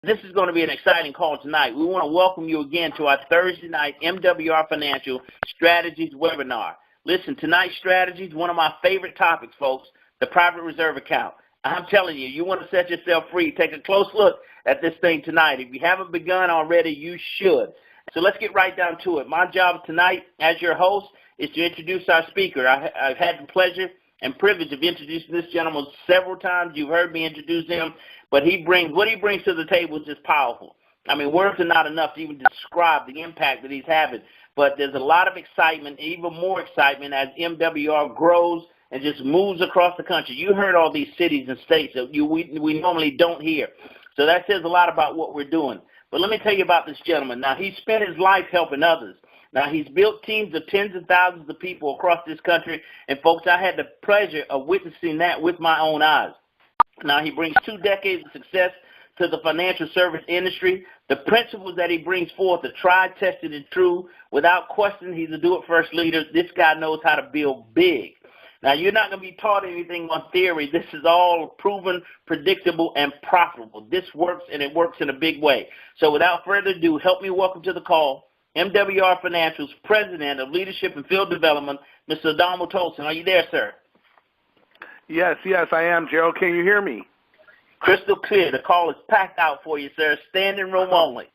This is going to be an exciting call tonight. We want to welcome you again to our Thursday night MWR Financial Strategies webinar. Listen, tonight's strategy is one of my favorite topics, folks, the private reserve account. I'm telling you, you want to set yourself free. Take a close look at this thing tonight. If you haven't begun already, you should. So let's get right down to it. My job tonight as your host is to introduce our speaker. I've had the pleasure and privilege of introducing this gentleman several times. You've heard me introduce him, but what he brings to the table is just powerful. I mean, words are not enough to even describe the impact that he's having, but there's a lot of excitement, even more excitement as MWR grows and just moves across the country. You heard all these cities and states that we normally don't hear. So that says a lot about what we're doing. But let me tell you about this gentleman. Now, he spent his life helping others. Now, he's built teams of tens of thousands of people across this country. And, folks, I had the pleasure of witnessing that with my own eyes. Now, he brings 2 decades of success to the financial service industry. The principles that he brings forth are tried, tested, and true. Without question, he's a do-it-first leader. This guy knows how to build big. Now, you're not going to be taught anything on theory. This is all proven, predictable, and profitable. This works, and it works in a big way. So without further ado, help me welcome to the call MWR Financial's President of Leadership and Field Development, Mr. Adamo Tolson. Are you there, sir? Yes, I am, Gerald. Can you hear me? Crystal clear. The call is packed out for you, sir. Standing room only.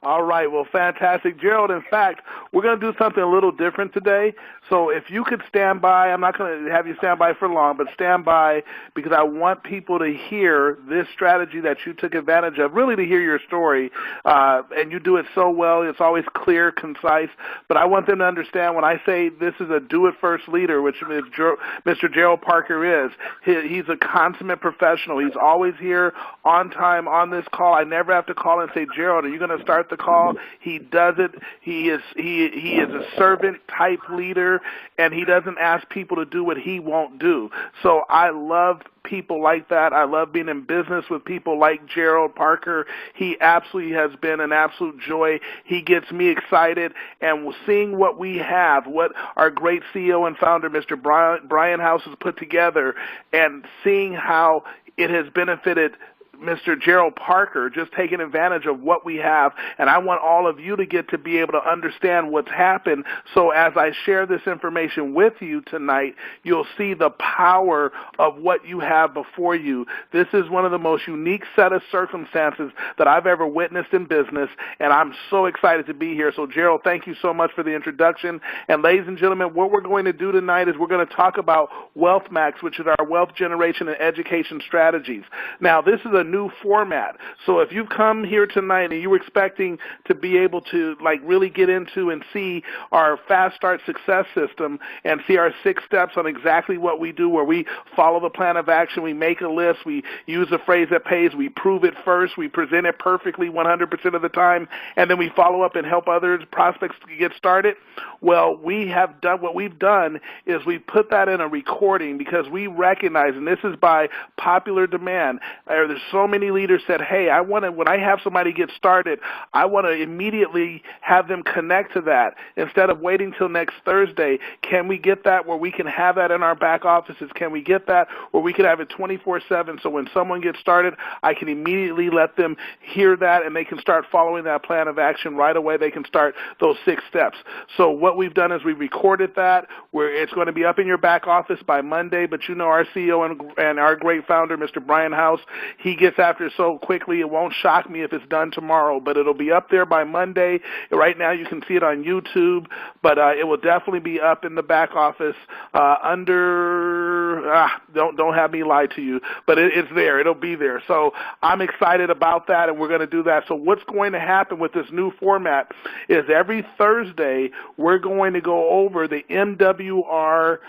All right, well, fantastic. Gerald, in fact, we're going to do something a little different today. So if you could stand by, I'm not going to have you stand by for long, but stand by because I want people to hear this strategy that you took advantage of, really to hear your story. And you do it so well. It's always clear, concise. But I want them to understand when I say this is a do-it-first leader, which Mr. Gerald Parker is, he's a consummate professional. He's always here on time on this call. I never have to call and say, Gerald, are you going to start the call? He does it. He is a servant type leader, and he doesn't ask people to do what he won't do. So I love people like that. I love being in business with people like Gerald Parker. He absolutely has been an absolute joy. He gets me excited, and seeing what we have, what our great CEO and founder, Mr. Brian House, has put together, and seeing how it has benefited Mr. Gerald Parker, just taking advantage of what we have, and I want all of you to get to be able to understand what's happened. So as I share this information with you tonight, you'll see the power of what you have before you. This is one of the most unique set of circumstances that I've ever witnessed in business, and I'm so excited to be here. So Gerald, thank you so much for the introduction. And ladies and gentlemen, what we're going to do tonight is we're going to talk about WealthMAX, which is our wealth generation and education strategies. Now, this is a new format. So if you've come here tonight and you were expecting to be able to really get into and see our Fast Start Success System and see our 6 steps on exactly what we do, where we follow the plan of action, we make a list, we use a phrase that pays, we prove it first, we present it perfectly 100% of the time, and then we follow up and help others, prospects, to get started. Well, what we've done is we put that in a recording because we recognize, and this is by popular demand, there's so many leaders said, hey, when I have somebody get started, I want to immediately have them connect to that instead of waiting till next Thursday. Can we get that where we can have that in our back offices? Can we get that where we can have it 24/7 so when someone gets started, I can immediately let them hear that and they can start following that plan of action right away. They can start those 6 steps. So what we've done is we recorded that where it's going to be up in your back office by Monday, but you know our CEO and our great founder, Mr. Brian House, he gets after it so quickly it won't shock me if it's done tomorrow, but it'll be up there by Monday. Right now you can see it on YouTube, but it will definitely be up in the back office don't have me lie to you, but it's there. It'll be there. So I'm excited about that, and we're going to do that. So what's going to happen with this new format is every Thursday we're going to go over the MWR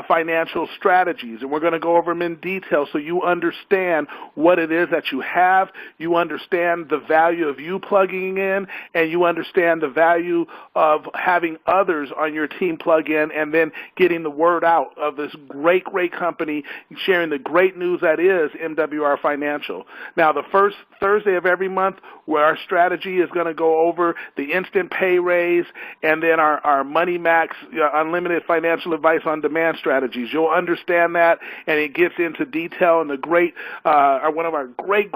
financial strategies, and we're going to go over them in detail so you understand what it is that you have, you understand the value of you plugging in, and you understand the value of having others on your team plug in, and then getting the word out of this great company, sharing the great news that is MWR Financial. Now, the first Thursday of every month, where our strategy is going to go over the instant pay raise, and then our Money Max unlimited financial advice on demand strategies. You'll understand that, and it gets into detail, and the great one of our great,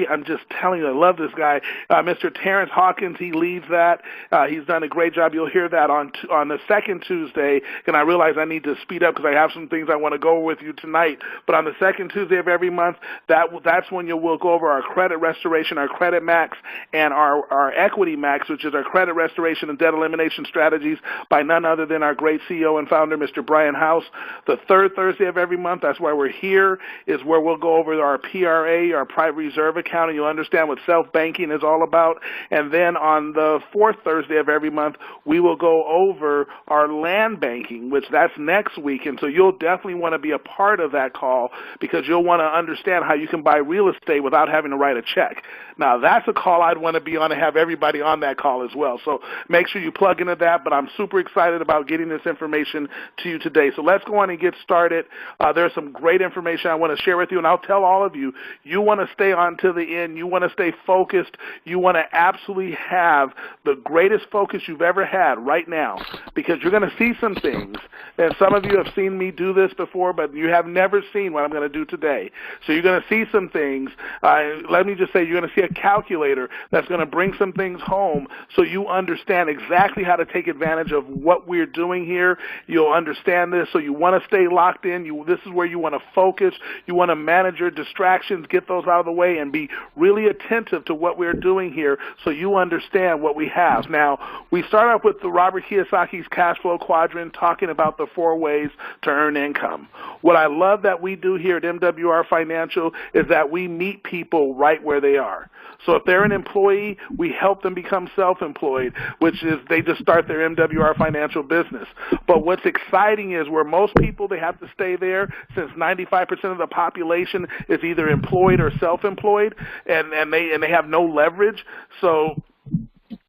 I'm just telling you, I love this guy. Mr. Terrence Hawkins, he leads that. He's done a great job. You'll hear that on the second Tuesday, and I realize I need to speed up because I have some things I want to go over with you tonight. But on the second Tuesday of every month, that's when we'll go over our credit restoration, our credit max, and our equity max, which is our credit restoration and debt elimination strategies by none other than our great CEO and founder, Mr. Brian House. The third Thursday of every month, that's why we're here, is where we'll go over our PRA, our private reserve account, and you'll understand what self-banking is all about. And then on the fourth Thursday of every month, we will go over our land banking, which that's next week. And so you'll definitely want to be a part of that call because you'll want to understand how you can buy real estate without having to write a check. Now, that's a call I'd want to be on and have everybody on that call as well. So make sure you plug into that, but I'm super excited about getting this information to you today. So let's go on and get started. There's some great information I want to share with you, and I'll tell all of you, you want to stay on to the end. You want to stay focused. You want to absolutely have the greatest focus you've ever had right now because you're going to see some things. And some of you have seen me do this before, but you have never seen what I'm going to do today. So you're going to see some things. Let me just say you're going to see a calculator that's going to bring some things home so you understand exactly how to take advantage of what we're doing here. You'll understand this, so you want to stay locked in. This is where you want to focus. You want to manage your distractions, get those out of the way, and be really attentive to what we're doing here so you understand what we have. Now, we start off with the Robert Kiyosaki's cash flow quadrant talking about the 4 ways to earn income. What I love that we do here at MWR Financial is that we meet people right where they are. So if they're an employee, we help them become self-employed, which is they just start their MWR financial business. But what's exciting is where most people, they have to stay there since 95% of the population is either employed or self-employed, and they have no leverage. So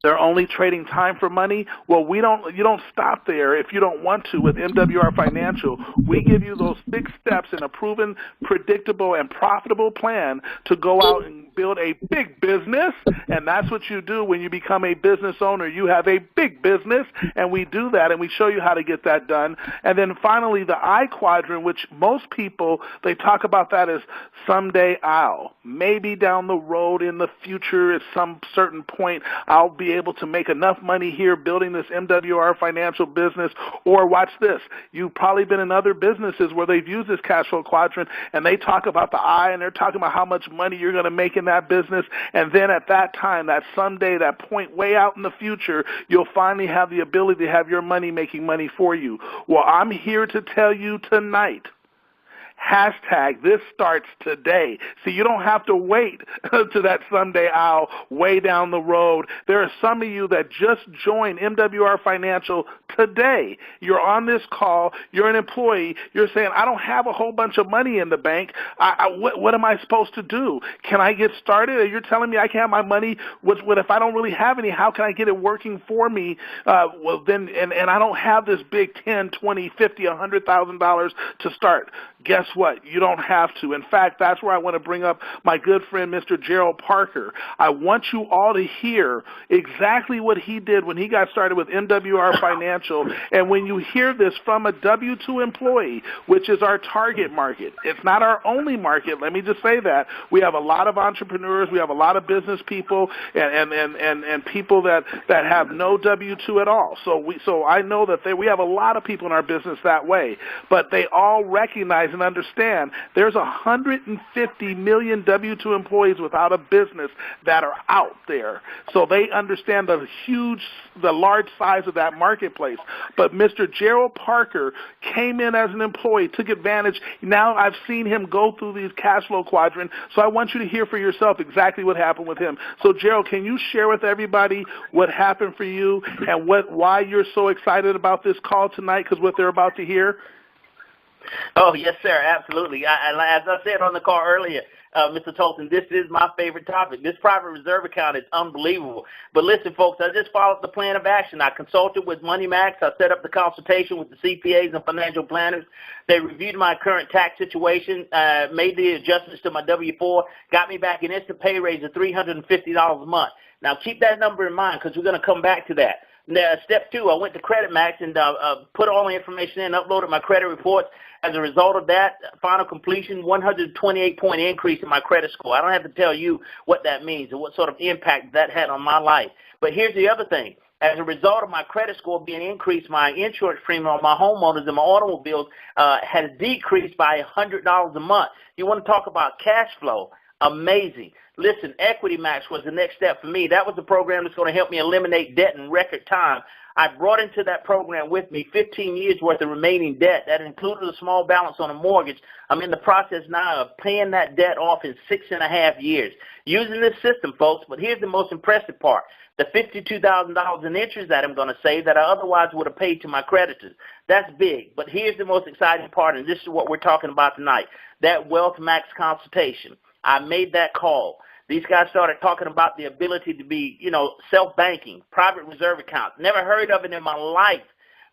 they're only trading time for money. Well, you don't stop there if you don't want to with MWR Financial. We give you those 6 steps in a proven, predictable, and profitable plan to go out and build a big business, and that's what you do when you become a business owner. You have a big business, and we do that, and we show you how to get that done. And then finally, the I quadrant, which most people, they talk about that as someday maybe down the road in the future at some certain point, I'll be able to make enough money here building this MWR financial business. Or watch this, you've probably been in other businesses where they've used this cash flow quadrant and they talk about the I and they're talking about how much money you're going to make in that business, and then at that time, that someday, that point way out in the future, you'll finally have the ability to have your money making money for you. Well, I'm here to tell you tonight, hashtag this starts today. See, you don't have to wait to that someday way down the road. There are some of you that just joined MWR Financial today. You're on this call. You're an employee. You're saying, I don't have a whole bunch of money in the bank. What am I supposed to do? Can I get started? You're telling me I can have my money. What if I don't really have any? How can I get it working for me? Well, then, and I don't have this big $10, $20, $50, $100,000 to start. Guess what? You don't have to. In fact, that's where I want to bring up my good friend, Mr. Gerald Parker. I want you all to hear exactly what he did when he got started with MWR Financial. And when you hear this from a W-2 employee, which is our target market, it's not our only market. Let me just say that. We have a lot of entrepreneurs. We have a lot of business people and people that have no W-2 at all. So I know that we have a lot of people in our business that way. But they all recognize and understand there's 150 million W-2 employees without a business that are out there. So they understand the large size of that marketplace. But Mr. Gerald Parker came in as an employee, took advantage. Now I've seen him go through these cash flow quadrants, so I want you to hear for yourself exactly what happened with him. So Gerald, can you share with everybody what happened for you and why you're so excited about this call tonight, because what they're about to hear? Oh, yes, sir, absolutely. As I said on the call earlier, Mr. Tolson, this is my favorite topic. This private reserve account is unbelievable. But listen, folks, I just followed the plan of action. I consulted with WealthMAX. I set up the consultation with the CPAs and financial planners. They reviewed my current tax situation, made the adjustments to my W-4, got me back an instant pay raise of $350 a month. Now, keep that number in mind because we're going to come back to that. Now, step 2, I went to WealthMAX and put all the information in, uploaded my credit reports. As a result of that, final completion, 128-point increase in my credit score. I don't have to tell you what that means or what sort of impact that had on my life. But here's the other thing. As a result of my credit score being increased, my insurance premium on my homeowners and my automobiles has decreased by $100 a month. You want to talk about cash flow? Amazing. Listen, WealthMAX was the next step for me. That was the program that's going to help me eliminate debt in record time. I brought into that program with me 15 years worth of remaining debt. That included a small balance on a mortgage. I'm in the process now of paying that debt off in 6.5 years using this system, folks. But here's the most impressive part. The $52,000 in interest that I'm going to save that I otherwise would have paid to my creditors. That's big. But here's the most exciting part, and this is what we're talking about tonight, that WealthMAX consultation. I made that call. These guys started talking about the ability to be, self-banking, private reserve accounts. Never heard of it in my life.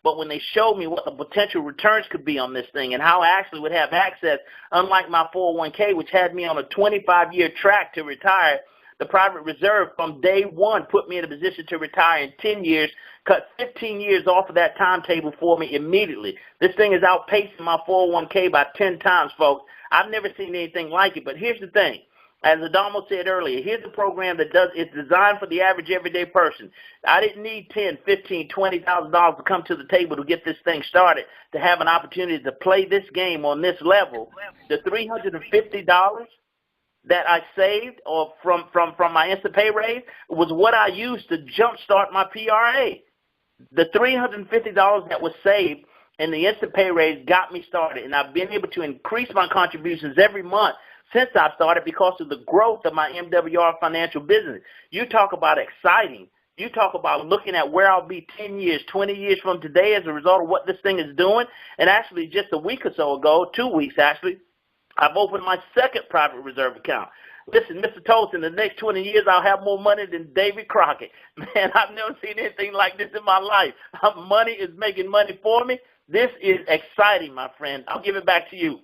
But when they showed me what the potential returns could be on this thing and how I actually would have access, unlike my 401k, which had me on a 25-year track to retire, the private reserve from day one put me in a position to retire in 10 years, cut 15 years off of that timetable for me immediately. This thing is outpacing my 401k by 10 times, folks. I've never seen anything like it. But here's the thing. As Adamo said earlier, here's a program that it's designed for the average everyday person. I didn't need $10,000, $15,000, $20,000 to come to the table to get this thing started, to have an opportunity to play this game on this level. The $350 that I saved or from my instant pay raise was what I used to jumpstart my PRA. The $350 that was saved in the instant pay raise got me started, and I've been able to increase my contributions every month since I started because of the growth of my MWR financial business. You talk about exciting. You talk about looking at where I'll be 10 years, 20 years from today as a result of what this thing is doing. And actually just a week or so ago, 2 weeks actually, I've opened my second private reserve account. Listen, Mr. Toast, in the next 20 years, I'll have more money than David Crockett. Man, I've never seen anything like this in my life. Money is making money for me. This is exciting, my friend. I'll give it back to you.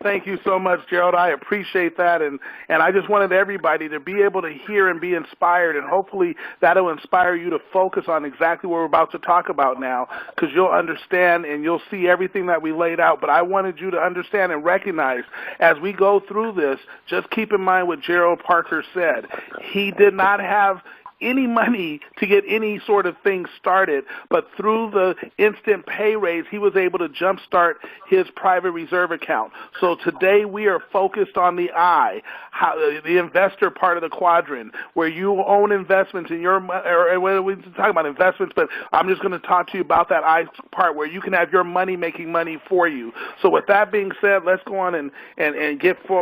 Thank you so much, Gerald. I appreciate that, and I just wanted everybody to be able to hear and be inspired, and hopefully that will inspire you to focus on exactly what we're about to talk about now, because you'll understand and you'll see everything that we laid out. But I wanted you to understand and recognize as we go through this, just keep in mind what Gerald Parker said. He did not have any money to get any sort of thing started, but through the instant pay raise, he was able to jumpstart his private reserve account. So today we are focused on the I, the investor part of the quadrant, where you own investments in your, or we're talking about investments, but I'm just going to talk to you about that I part where you can have your money making money for you. So with that being said, let's go on and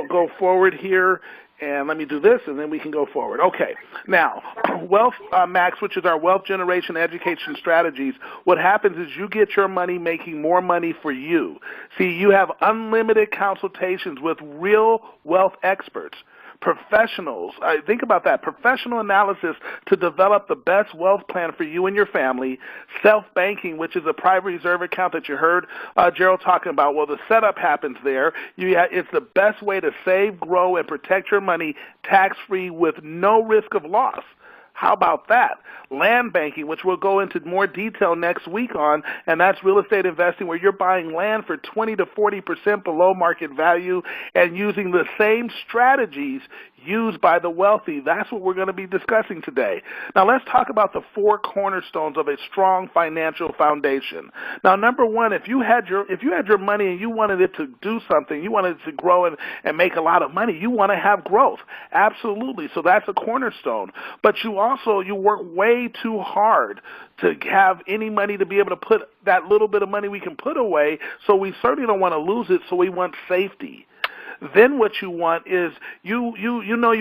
go forward here. And let me do this, and then we can go forward. Okay. Now, WealthMAX, which is our wealth generation education strategies, what happens is you get your money making more money for you. See, you have unlimited consultations with real wealth experts. Professionals, think about that, professional analysis to develop the best wealth plan for you and your family, self-banking, which is a private reserve account that you heard Gerald talking about. Well, the setup happens there. It's the best way to save, grow, and protect your money tax-free with no risk of loss. How about that? Land banking, which we'll go into more detail next week on, and that's real estate investing where you're buying land for 20 to 40% below market value and using the same strategies used by the wealthy. That's what we're going to be discussing today. Now let's talk about the 4 cornerstones of a strong financial foundation. Now, number one, if you had your money and you wanted it to do something, you wanted it to grow and make a lot of money, you want to have growth. Absolutely. So that's a cornerstone. But you work way too hard to have any money to be able to put that little bit of money we can put away, so we certainly don't want to lose it, so we want safety. Then what you want is we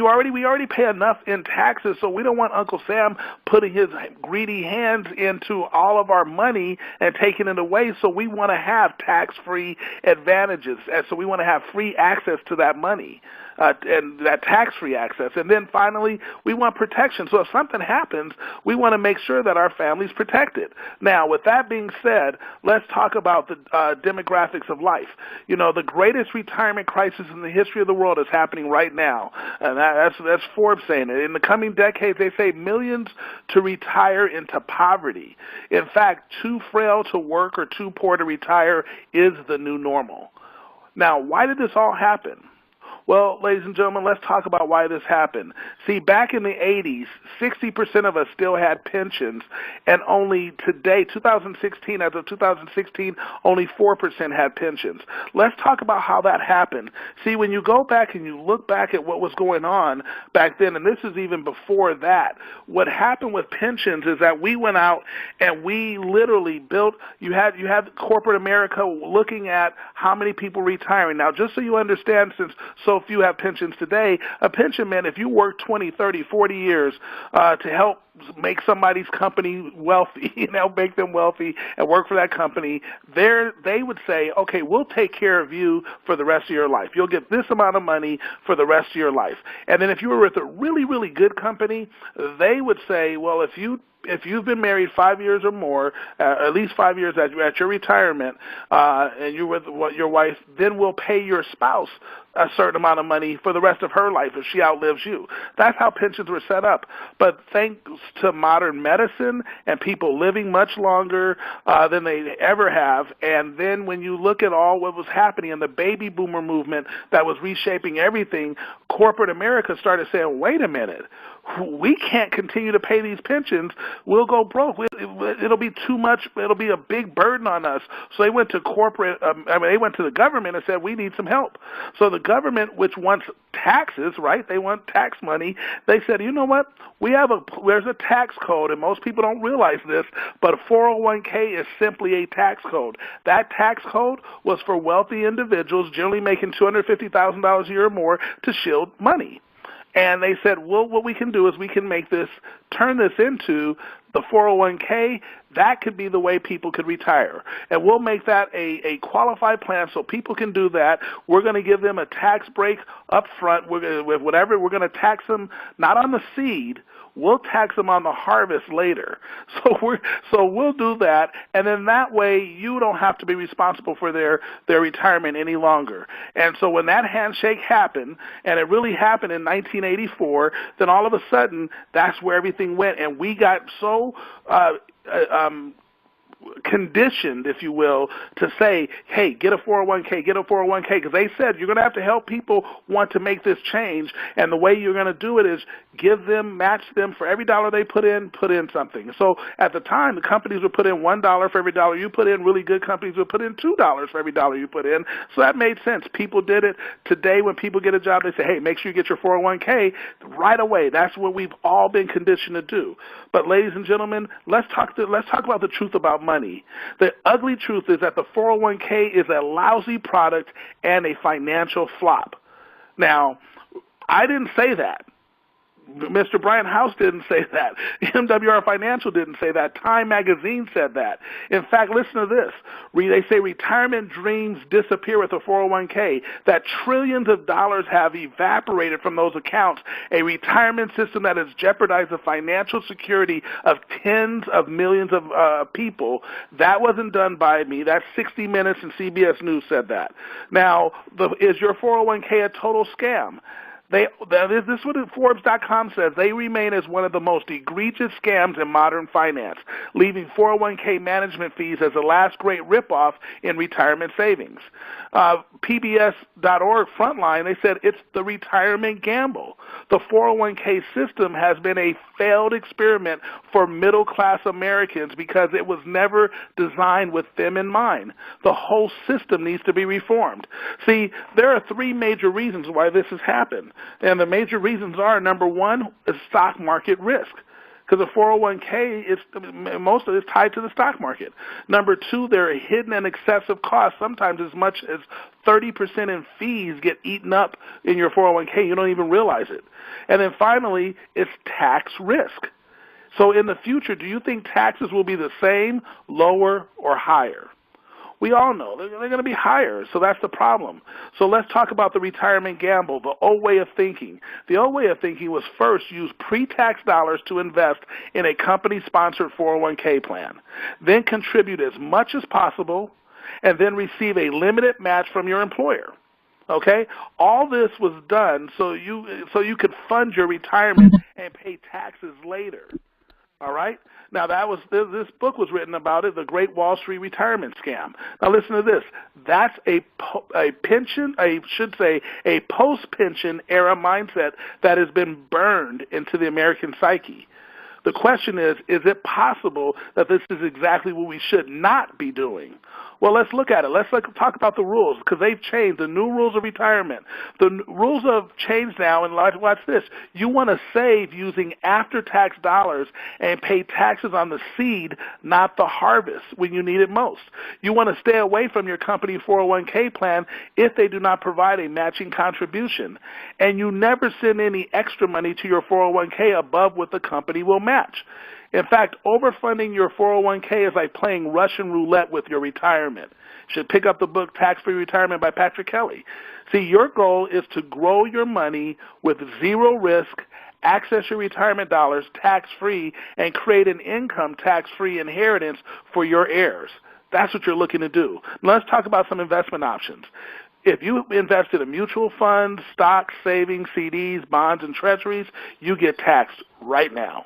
already pay enough in taxes, so we don't want Uncle Sam putting his greedy hands into all of our money and taking it away, so we want to have tax-free advantages, and so we want to have free access to that money. and that tax-free access. And then finally, we want protection. So if something happens, we want to make sure that our family's protected. Now, with that being said, let's talk about the demographics of life. You know, the greatest retirement crisis in the history of the world is happening right now, and that's Forbes saying it. In the coming decades, they say millions to retire into poverty. In fact, too frail to work or too poor to retire is the new normal. Now, why did this all happen? Well, ladies and gentlemen, let's talk about why this happened. See, back in the 80s, 60% of us still had pensions, and only today, 2016, as of 2016, only 4% had pensions. Let's talk about how that happened. See, when you go back and you look back at what was going on back then, and this is even before that, what happened with pensions is that we went out and we literally built, you had corporate America looking at how many people retiring. Now, just so you understand, since so few have pensions today, a pension, man, if you work 20, 30, 40 years to help make somebody's company wealthy, make them wealthy and work for that company, they would say, okay, we'll take care of you for the rest of your life. You'll get this amount of money for the rest of your life. And then if you were with a really, really good company, they would say, well, if you've been married 5 years or more, at least 5 years at your retirement, and you're with your wife, then we'll pay your spouse a certain amount of money for the rest of her life if she outlives you. That's how pensions were set up. But thanks to modern medicine and people living much longer than they ever have, and then when you look at all what was happening in the baby boomer movement that was reshaping everything, corporate America started saying, wait a minute, we can't continue to pay these pensions. We'll go broke. It'll be too much. It'll be a big burden on us. So they went to they went to the government and said, we need some help. So the government, which wants taxes, right? They want tax money. They said, you know what? There's a tax code, and most people don't realize this, but a 401k is simply a tax code. That tax code was for wealthy individuals, generally making $250,000 a year or more, to shield money. And they said, well, what we can do is we can turn this into the 401k. That could be the way people could retire. And we'll make that a qualified plan so people can do that. We're going to give them a tax break up front. We're going to tax them not on the seed. We'll tax them on the harvest later. So we'll do that, and then that way you don't have to be responsible for their retirement any longer. And so when that handshake happened, and it really happened in 1984, then all of a sudden that's where everything went, and we got so conditioned, if you will, to say, hey, get a 401k, because they said you're going to have to help people want to make this change, and the way you're going to do it is match them for every dollar they put in something. So at the time, the companies would put in $1 for every dollar you put in. Really good companies would put in $2 for every dollar you put in. So that made sense. People did it. Today, when people get a job, they say, hey, make sure you get your 401k right away. That's what we've all been conditioned to do. But ladies and gentlemen, let's talk about the truth about money. The ugly truth is that the 401k is a lousy product and a financial flop. Now, I didn't say that. Mr. Brian House didn't say that. MWR Financial didn't say that. Time Magazine said that. In fact, listen to this. They say retirement dreams disappear with a 401k, that trillions of dollars have evaporated from those accounts, a retirement system that has jeopardized the financial security of tens of millions of people. That wasn't done by me. That's 60 Minutes and CBS News said that. Now, is your 401k a total scam? This is what Forbes.com says. They remain as one of the most egregious scams in modern finance, leaving 401k management fees as the last great ripoff in retirement savings. PBS.org Frontline, they said it's the retirement gamble. The 401k system has been a failed experiment for middle-class Americans because it was never designed with them in mind. The whole system needs to be reformed. See, there are three major reasons why this has happened. And the major reasons are, number one, is stock market risk. Because the 401k, most of it is tied to the stock market. Number two, there are hidden and excessive costs. Sometimes as much as 30% in fees get eaten up in your 401k. You don't even realize it. And then finally, it's tax risk. So in the future, do you think taxes will be the same, lower, or higher? We all know they're going to be higher, so that's the problem. So let's talk about the retirement gamble, the old way of thinking. The old way of thinking was first use pre-tax dollars to invest in a company-sponsored 401k plan, then contribute as much as possible, and then receive a limited match from your employer. Okay? All this was done so you could fund your retirement and pay taxes later. All right? Now, this book was written about it, The Great Wall Street Retirement Scam. Now, listen to this. That's a post-pension era mindset that has been burned into the American psyche. The question is it possible that this is exactly what we should not be doing? Well, let's look at it. Let's talk about the rules, because they've changed, the new rules of retirement. The rules have changed now, and watch this. You want to save using after-tax dollars and pay taxes on the seed, not the harvest, when you need it most. You want to stay away from your company 401k plan if they do not provide a matching contribution. And you never send any extra money to your 401k above what the company will match. In fact, overfunding your 401k is like playing Russian roulette with your retirement. You should pick up the book Tax-Free Retirement by Patrick Kelly. See, your goal is to grow your money with zero risk, access your retirement dollars tax-free, and create an income tax-free inheritance for your heirs. That's what you're looking to do. Now, let's talk about some investment options. If you invest in a mutual fund, stocks, savings, CDs, bonds, and treasuries, you get taxed right now.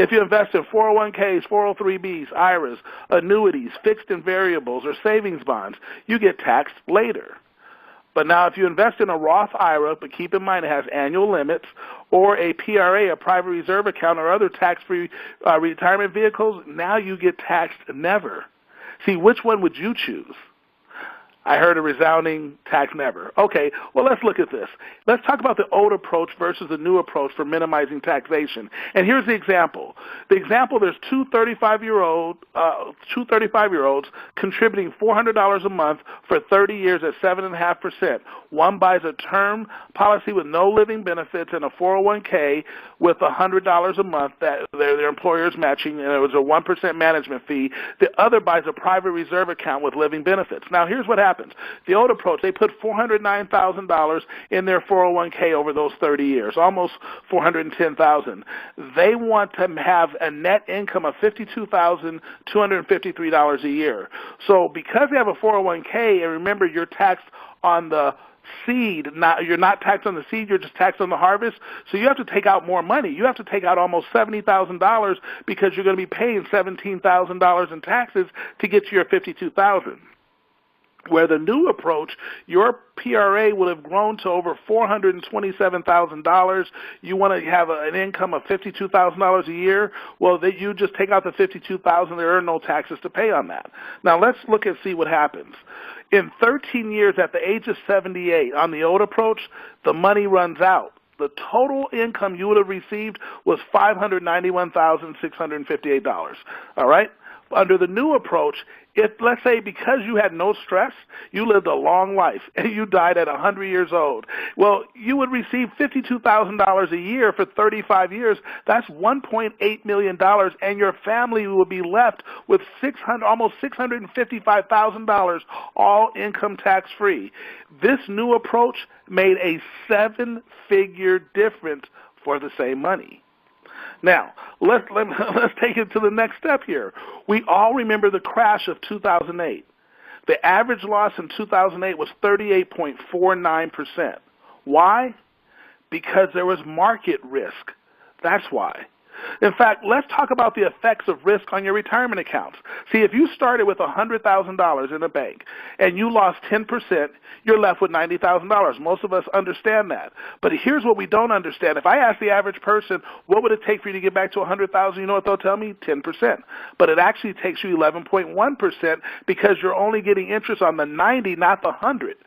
If you invest in 401ks, 403bs, IRAs, annuities, fixed and variables, or savings bonds, you get taxed later. But now if you invest in a Roth IRA, but keep in mind it has annual limits, or a PRA, a private reserve account, or other tax-free retirement vehicles, now you get taxed never. See, which one would you choose? I heard a resounding tax never. Okay, well, let's look at this. Let's talk about the old approach versus the new approach for minimizing taxation. And here's the example. There's two 35-year-olds contributing $400 a month for 30 years at 7.5%. One buys a term policy with no living benefits and a 401k with $100 a month that their employer's matching, and it was a 1% management fee. The other buys a private reserve account with living benefits. Now, here's what happens. The old approach, they put $409,000 in their 401k over those 30 years, almost $410,000. They want to have a net income of $52,253 a year. So because they have a 401k, and remember, you're taxed on the seed, you're not taxed on the seed, you're just taxed on the harvest. So you have to take out more money. You have to take out almost $70,000 because you're going to be paying $17,000 in taxes to get to your $52,000. Where the new approach, your PRA will have grown to over $427,000. You want to have an income of $52,000 a year. Well, you just take out the $52,000. There are no taxes to pay on that. Now let's look and see what happens. In 13 years, at the age of 78, on the old approach, the money runs out. The total income you would have received was $591,658. All right? Under the new approach, if, let's say, because you had no stress, you lived a long life, and you died at 100 years old, well, you would receive $52,000 a year for 35 years. That's $1.8 million, and your family would be left with almost $655,000, all income tax-free. This new approach made a 7-figure difference for the same money. Now, let's take it to the next step here. We all remember the crash of 2008. The average loss in 2008 was 38.49%. Why? Because there was market risk. That's why. In fact, let's talk about the effects of risk on your retirement accounts. See, if you started with $100,000 in a bank and you lost 10%, you're left with $90,000. Most of us understand that. But here's what we don't understand. If I ask the average person, what would it take for you to get back to $100,000, you know what they'll tell me? 10%. But it actually takes you 11.1% because you're only getting interest on the 90, not the 100.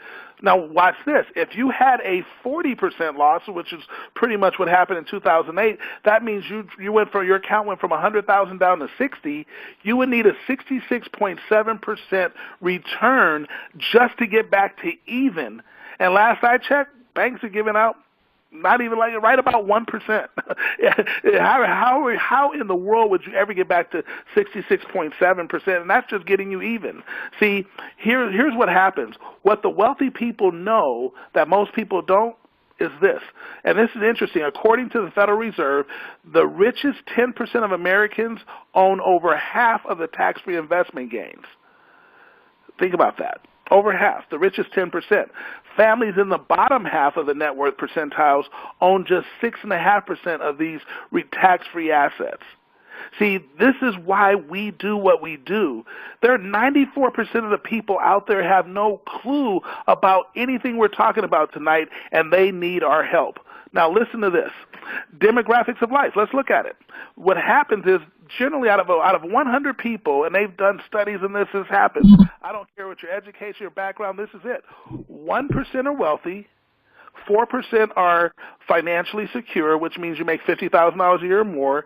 Now, watch this. If you had a 40% loss, which is pretty much what happened in 2008, that means your account went from $100,000 down to $60. You would need a 66.7% return just to get back to even. And last I checked, banks are giving out Not even like right about 1%. How in the world would you ever get back to 66.7%? And that's just getting you even. See, here's what happens. What the wealthy people know that most people don't is this. And this is interesting. According to the Federal Reserve, the richest 10% of Americans own over half of the tax-free investment gains. Think about that. Over half, the richest 10%. Families in the bottom half of the net worth percentiles own just 6.5% of these tax-free assets. See, this is why we do what we do. There are 94% of the people out there have no clue about anything we're talking about tonight, and they need our help. Now listen to this. Demographics of life. Let's look at it. What happens is generally out of 100 people, and they've done studies and this has happened. I don't care what your education, your background, this is it. 1% are wealthy, 4% are financially secure, which means you make $50,000 a year or more,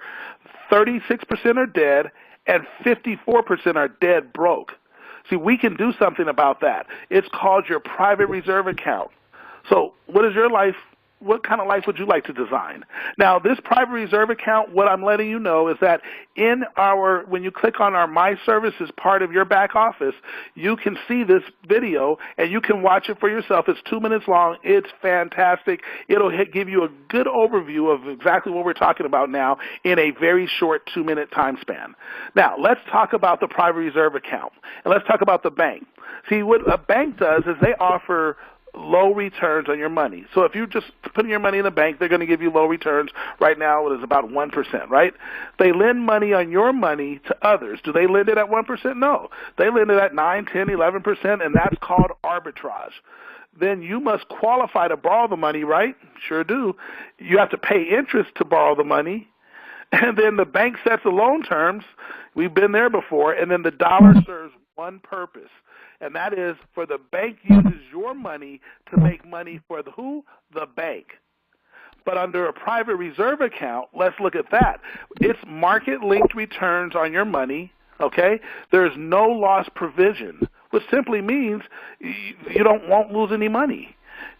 36% are dead, and 54% are dead broke. See, we can do something about that. It's called your private reserve account. So what is your life? What kind of life would you like to design? Now, this private reserve account, what I'm letting you know is that when you click on our My Services part of your back office, you can see this video and you can watch it for yourself. It's 2 minutes long. It's fantastic. It'll give you a good overview of exactly what we're talking about now in a very short 2-minute time span. Now, let's talk about the private reserve account, and let's talk about the bank. See, what a bank does is they offer low returns on your money. So if you just put your money in the bank, they're going to give you low returns. Right now it is about 1%, right? They lend money on your money to others. Do they lend it at 1%? No. They lend it at 9, 10, 11%, and that's called arbitrage. Then you must qualify to borrow the money, right? Sure do. You have to pay interest to borrow the money. And then the bank sets the loan terms. We've been there before. And then the dollar serves one purpose. And that is for the bank uses your money to make money for the who? The bank. But under a private reserve account, let's look at that. It's market-linked returns on your money, okay? There's no loss provision, which simply means you won't lose any money.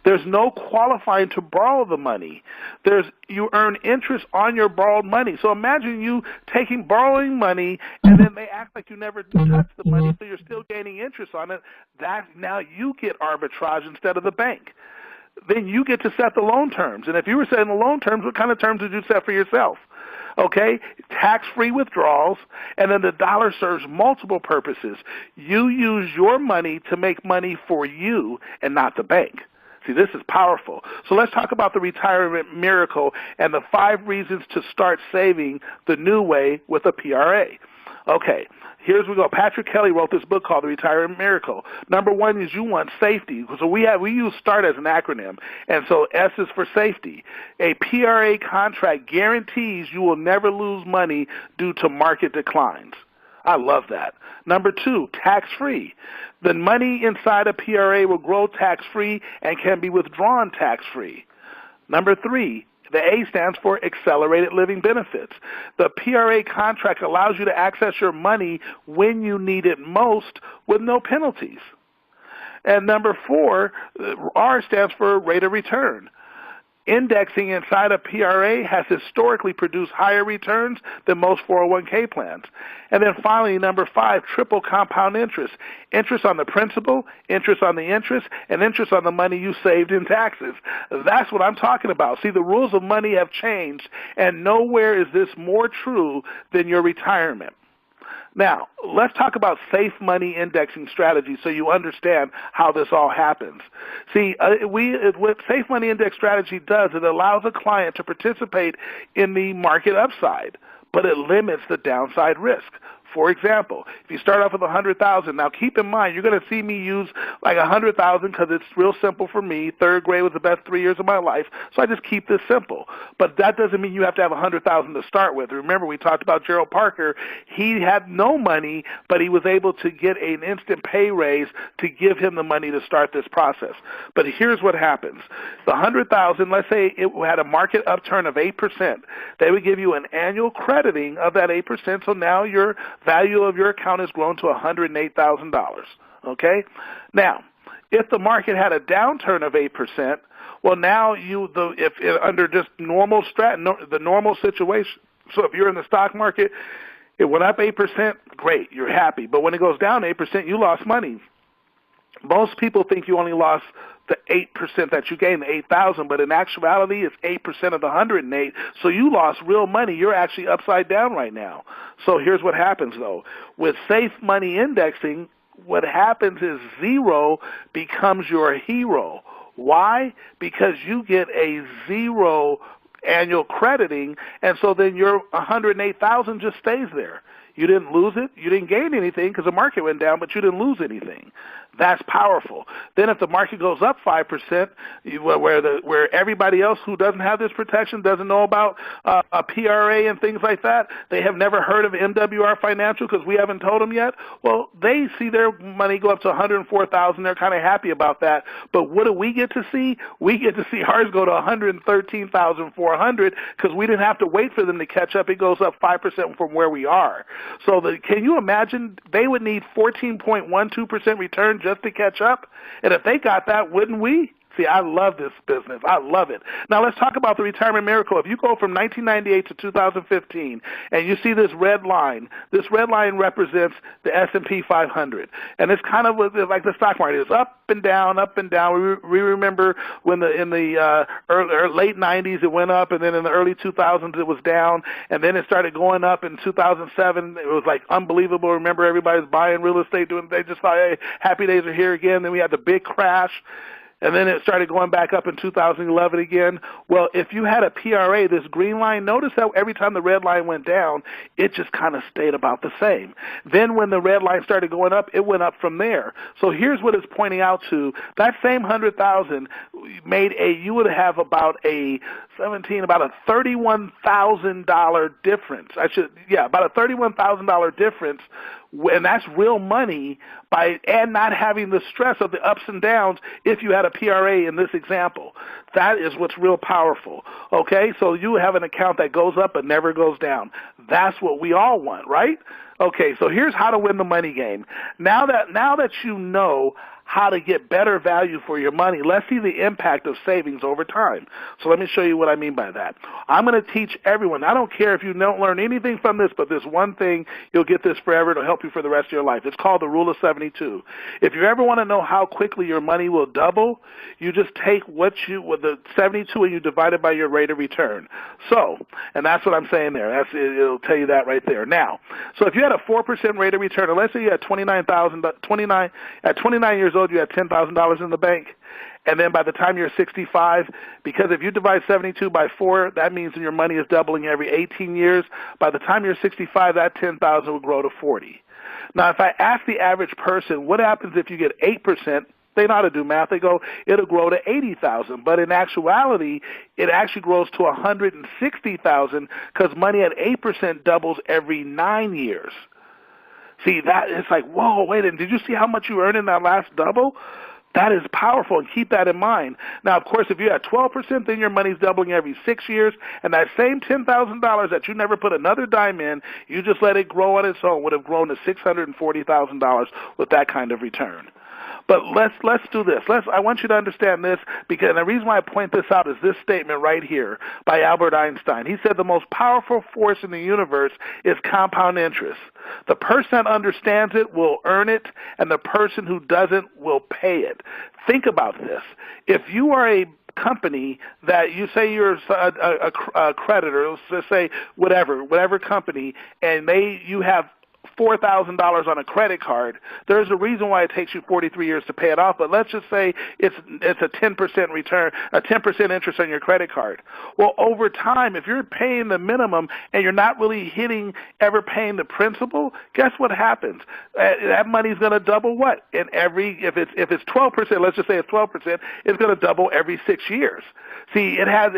There's no qualifying to borrow the money. You earn interest on your borrowed money. So imagine you borrowing money, and then they act like you never touched the money, so you're still gaining interest on it. Now you get arbitrage instead of the bank. Then you get to set the loan terms. And if you were setting the loan terms, what kind of terms did you set for yourself? Okay, tax-free withdrawals, and then the dollar serves multiple purposes. You use your money to make money for you and not the bank. See, this is powerful. So let's talk about the retirement miracle and the 5 reasons to start saving the new way with a PRA. Okay, here's we go. Patrick Kelly wrote this book called The Retirement Miracle. Number 1 is you want safety. So we use START as an acronym, and so S is for safety. A PRA contract guarantees you will never lose money due to market declines. I love that. Number 2, tax-free. The money inside a PRA will grow tax-free and can be withdrawn tax-free. Number 3, the A stands for accelerated living benefits. The PRA contract allows you to access your money when you need it most with no penalties. And number 4, R stands for rate of return. Indexing inside a PRA has historically produced higher returns than most 401k plans. And then finally, number 5, triple compound interest. Interest on the principal, interest on the interest, and interest on the money you saved in taxes. That's what I'm talking about. See, the rules of money have changed, and nowhere is this more true than your retirement. Now, let's talk about safe money indexing strategies so you understand how this all happens. See, what safe money index strategy does, it allows a client to participate in the market upside, but it limits the downside risk. For example, if you start off with $100,000, now keep in mind, you're going to see me use like $100,000 because it's real simple for me. 3rd grade was the best 3 years of my life, so I just keep this simple. But that doesn't mean you have to have $100,000 to start with. Remember, we talked about Gerald Parker. He had no money, but he was able to get an instant pay raise to give him the money to start this process. But here's what happens. The $100,000, let's say it had a market upturn of 8%. They would give you an annual crediting of that 8%, so now your value of your account has grown to $108,000, okay? Now, if the market had a downturn of 8%, Well, now if under just the normal situation. So if you're in the stock market, it went up 8%, great, you're happy. But when it goes down 8%, you lost money. Most people think you only lost the 8% that you gained, the 8,000, but in actuality, it's 8% of the 108. So you lost real money. You're actually upside down right now. So here's what happens, though. With safe money indexing, what happens is zero becomes your hero. Why? Because you get a zero annual crediting, and so then your 108,000 just stays there. You didn't lose it. You didn't gain anything because the market went down, but you didn't lose anything. That's powerful. Then if the market goes up 5%, where everybody else who doesn't have this protection doesn't know about a PRA and things like that, they have never heard of MWR Financial because we haven't told them yet. Well, they see their money go up to 104,000. They're kind of happy about that. But what do we get to see? We get to see ours go to 113,400 because we didn't have to wait for them to catch up. It goes up 5% from where we are. So can you imagine they would need 14.12% return just to catch up? And if they got that, wouldn't we? See, I love this business. I love it. Now let's talk about the retirement miracle. If you go from 1998 to 2015 and you see this red line represents the S&P 500. And it's kind of like the stock market. It's up and down, up and down. We remember when in the late 90s it went up, and then in the early 2000s it was down, and then it started going up in 2007. It was like unbelievable. Remember, everybody's buying real estate. They just thought, hey, happy days are here again. Then we had the big crash. And then it started going back up in 2011 again. Well, if you had a PRA, this green line, notice how every time the red line went down, it just kind of stayed about the same. Then when the red line started going up, it went up from there. So here's what it's pointing out to. That same 100,000 you would have about a $31,000 difference. About a $31,000 difference. And that's real money and not having the stress of the ups and downs if you had a PRA in this example. That is what's real powerful. Okay, so you have an account that goes up but never goes down. That's what we all want, right? Okay, so here's how to win the money game. Now that you know how to get better value for your money, let's see the impact of savings over time. So let me show you what I mean by that. I'm going to teach everyone. I don't care if you don't learn anything from this, but this one thing, you'll get this forever. It'll help you for the rest of your life. It's called the Rule of 72. If you ever want to know how quickly your money will double, you just take with the 72 and you divide it by your rate of return. So, and that's what I'm saying there. It'll tell you that right there. Now, so if you had a 4% rate of return, and let's say you had at 29 years old, you had $10,000 in the bank, and then by the time you're 65, because if you divide 72 by 4, that means your money is doubling every 18 years. By the time you're 65, that 10,000 will grow to 40. Now, if I ask the average person, what happens if you get 8%? They know how to do math. They go, it'll grow to 80,000. But in actuality, it actually grows to 160,000 because money at 8% doubles every 9 years. See, that it's like, whoa, wait a minute, did you see how much you earned in that last double? That is powerful, and keep that in mind. Now, of course, if you had 12%, then your money's doubling every 6 years, and that same $10,000 that you never put another dime in, you just let it grow on its own, would have grown to $640,000 with that kind of return. But let's do this. I want you to understand this, because the reason why I point this out is this statement right here by Albert Einstein. He said the most powerful force in the universe is compound interest. The person that understands it will earn it, and the person who doesn't will pay it. Think about this. If you are a company that you say you're a creditor, let's just say whatever company, and you have $4,000 on a credit card, there's a reason why it takes you 43 years to pay it off, but let's just say it's a 10% return, a 10% interest on your credit card. Well, over time, if you're paying the minimum and you're not really ever paying the principal, guess what happens? That money's going to double what? If it's 12%, let's just say it's 12%, it's going to double every 6 years. See, it has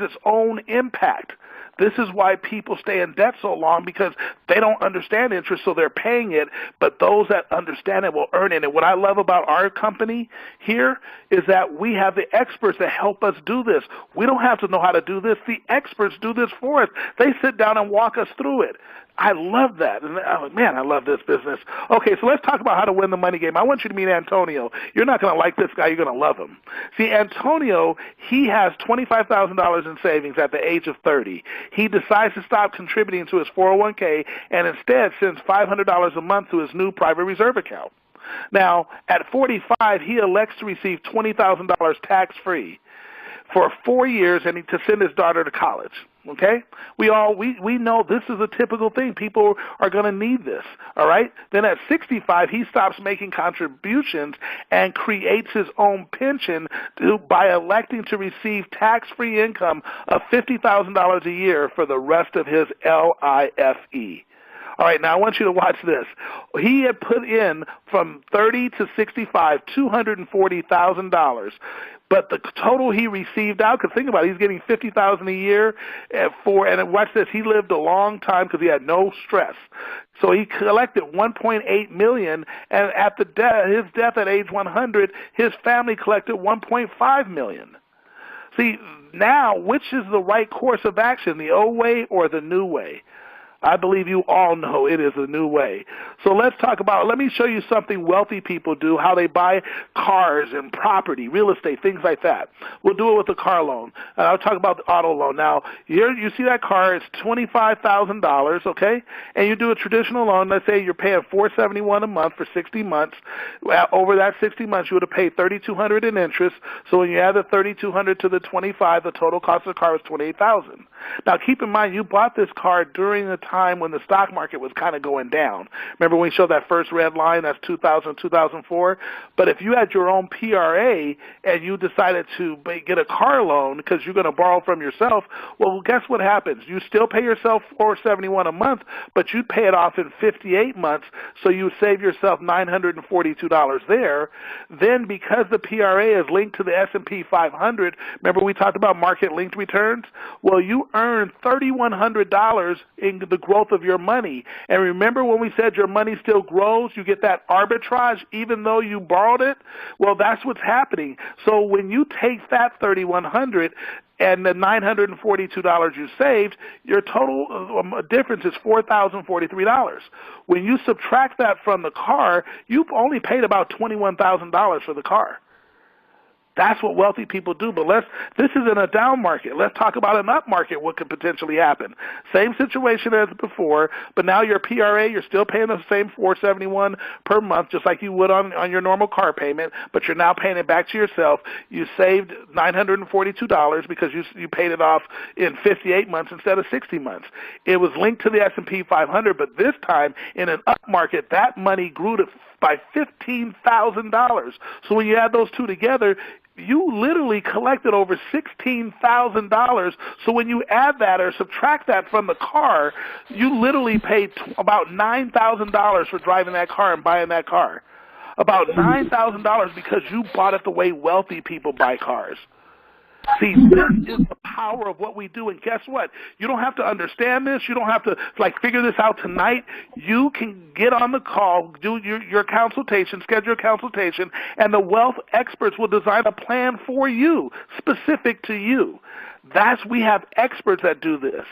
its own impact. This is why people stay in debt so long, because they don't understand interest, so they're paying it, but those that understand it will earn it. And what I love about our company here is that we have the experts that help us do this. We don't have to know how to do this. The experts do this for us. They sit down and walk us through it. I love that. And man, I love this business. Okay, so let's talk about how to win the money game. I want you to meet Antonio. You're not going to like this guy. You're going to love him. See, Antonio, he has $25,000 in savings at the age of 30. He decides to stop contributing to his 401k and instead sends $500 a month to his new private reserve account. Now, at 45, he elects to receive $20,000 tax-free for 4 years and to send his daughter to college. Okay? We know this is a typical thing. People are going to need this. All right? Then at 65, he stops making contributions and creates his own pension by electing to receive tax-free income of $50,000 a year for the rest of his LIFE. All right, now I want you to watch this. He had put in from 30 to 65, $240,000. But the total he received out, because think about it, he's getting $50,000 a year and watch this, he lived a long time because he had no stress. So he collected $1.8 million, and at his death at age 100, his family collected $1.5 million. See, now, which is the right course of action, the old way or the new way? I believe you all know it is a new way. So let me show you something wealthy people do, how they buy cars and property, real estate, things like that. We'll do it with a car loan. I'll talk about the auto loan. Now, here you see that car, it's $25,000, okay? And you do a traditional loan. Let's say you're paying $471 a month for 60 months. Over that 60 months, you would have paid $3,200 in interest. So when you add the $3,200 to the 25, the total cost of the car was $28,000. Now, keep in mind, you bought this car during the time when the stock market was kind of going down. Remember when we showed that first red line, that's 2000, 2004? But if you had your own PRA and you decided to get a car loan because you're going to borrow from yourself, well, guess what happens? You still pay yourself $471 a month, but you pay it off in 58 months, so you save yourself $942 there. Then because the PRA is linked to the S&P 500, remember we talked about market-linked returns? Well, you earn $3,100 in the growth of your money. And remember when we said your money still grows, you get that arbitrage even though you borrowed it? Well, that's what's happening. So when you take that $3,100 and the $942 you saved, your total difference is $4,043. When you subtract that from the car, you've only paid about $21,000 for the car. That's what wealthy people do. But this is in a down market. Let's talk about an up market, what could potentially happen. Same situation as before, but now your PRA, you're still paying the same $471 per month, just like you would on your normal car payment, but you're now paying it back to yourself. You saved $942 because you paid it off in 58 months instead of 60 months. It was linked to the S&P 500, but this time in an up market, that money grew by $15,000. So when you add those two together, you literally collected over $16,000. So when you add that or subtract that from the car, you literally paid about $9,000 for driving that car and buying that car. About $9,000 because you bought it the way wealthy people buy cars. See, this is the power of what we do, and guess what? You don't have to understand this. You don't have to, figure this out tonight. You can get on the call, do your consultation, schedule a consultation, and the wealth experts will design a plan for you, specific to you. We have experts that do this.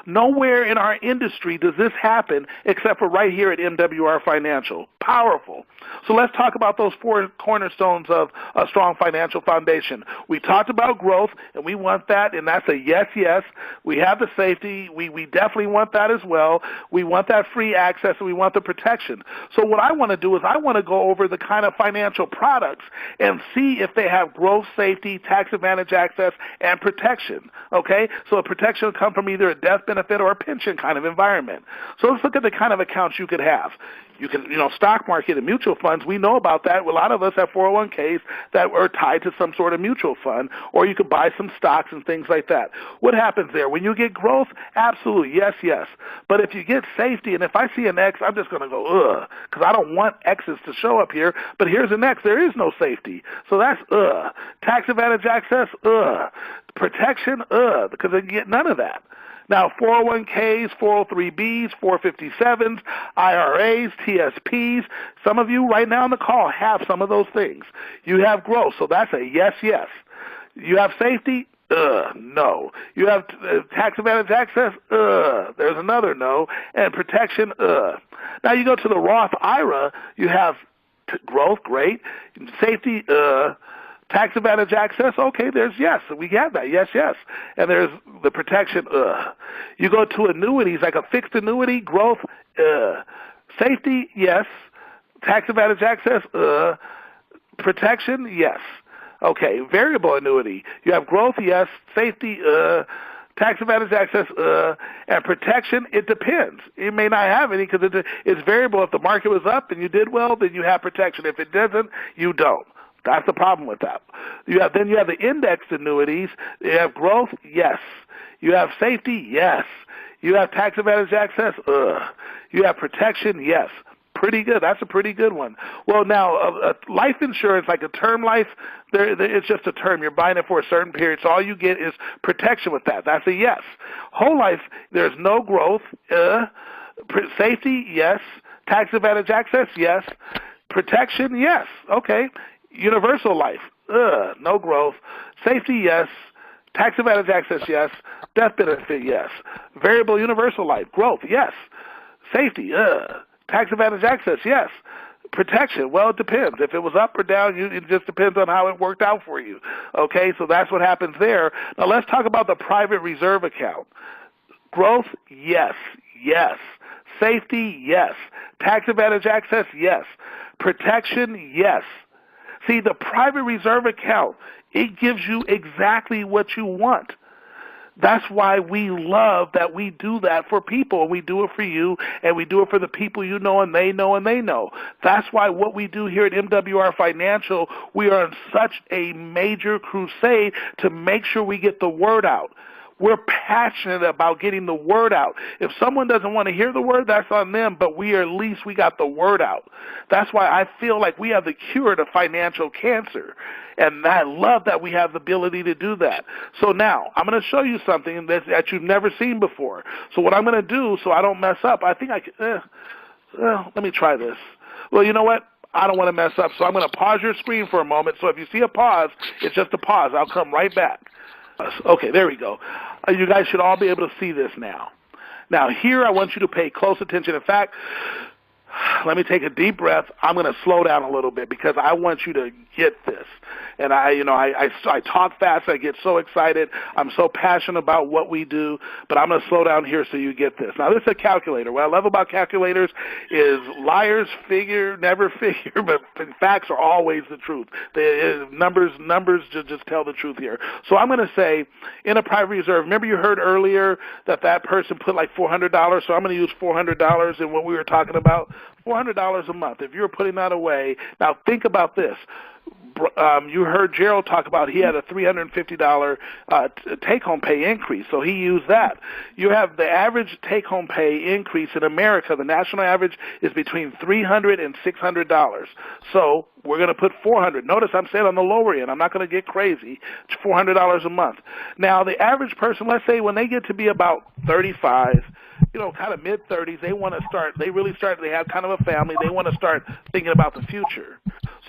Nowhere in our industry does this happen except for right here at MWR Financial. Powerful. So let's talk about those four cornerstones of a strong financial foundation. We talked about growth, and we want that, and that's a yes, yes. We have the safety. We definitely want that as well. We want that free access, and we want the protection. So what I want to do is I want to go over the kind of financial products and see if they have growth, safety, tax advantage access, and protection. Okay? So a protection will come from either a death benefit or a pension kind of environment. So let's look at the kind of accounts you could have. You can, stock market and mutual funds, we know about that. A lot of us have 401ks that are tied to some sort of mutual fund, or you could buy some stocks and things like that. What happens there? When you get growth, absolutely, yes, yes. But if you get safety, and if I see an X, I'm just going to go, ugh, because I don't want X's to show up here, but here's an X. There is no safety. So that's Tax advantage access, Protection, because they get none of that. Now, 401ks, 403bs, 457s, IRAs, TSPs, some of you right now on the call have some of those things. You have growth, so that's a yes, yes. You have safety? No. You have tax advantage access? There's another no. And protection? Now you go to the Roth IRA, you have growth, great. Safety, tax advantage access, okay, there's yes. We have that, yes, yes. And there's the protection, You go to annuities, like a fixed annuity, growth, safety, yes. Tax advantage access, protection, yes. Okay, variable annuity. You have growth, yes. Safety, tax advantage access, and protection, it depends. You may not have any because it's variable. If the market was up and you did well, then you have protection. If it doesn't, you don't. That's the problem with that. Then you have the indexed annuities. You have growth, yes. You have safety, yes. You have tax advantage access, You have protection, yes. Pretty good. That's a pretty good one. Well, now, life insurance, like a term life, it's just a term. You're buying it for a certain period, so all you get is protection with that. That's a yes. Whole life, there's no growth. Safety, yes. Tax advantage access, yes. Protection, yes. Okay. Universal life, no growth. Safety, yes. Tax advantage access, yes. Death benefit, yes. Variable universal life, growth, yes. Safety, Tax advantage access, yes. Protection, well, it depends. If it was up or down, it just depends on how it worked out for you. Okay, so that's what happens there. Now let's talk about the private reserve account. Growth, yes, yes. Safety, yes. Tax advantage access, yes. Protection, yes. See, the private reserve account, it gives you exactly what you want. That's why we love that we do that for people, and we do it for you, and we do it for the people you know, and they know, and they know. That's why what we do here at MWR Financial, we are on such a major crusade to make sure we get the word out. We're passionate about getting the word out. If someone doesn't want to hear the word, that's on them, but we got the word out. That's why I feel like we have the cure to financial cancer. And I love that we have the ability to do that. So now, I'm going to show you something that you've never seen before. So what I'm going to do, so I don't mess up, I think I can, let me try this. Well, you know what? I don't want to mess up, so I'm going to pause your screen for a moment. So if you see a pause, it's just a pause. I'll come right back. Okay, there we go. You guys should all be able to see this now. Now, here I want you to pay close attention. In fact, let me take a deep breath. I'm going to slow down a little bit because I want you to get this. And I talk fast. I get so excited. I'm so passionate about what we do, but I'm going to slow down here so you get this. Now, this is a calculator. What I love about calculators is liars never figure, but facts are always the truth. Numbers just tell the truth here. So I'm going to say in a private reserve, remember you heard earlier that person put like $400, so I'm going to use $400 in what we were talking about. $400 a month. If you're putting that away, now think about this. You heard Gerald talk about he had a $350 take-home pay increase, so he used that. You have the average take-home pay increase in America. The national average is between $300 and $600. So we're going to put $400. Notice I'm saying on the lower end. I'm not going to get crazy. It's $400 a month. Now, the average person, let's say when they get to be about 35, kind of mid-30s, they want to start, they have kind of a family, they want to start thinking about the future.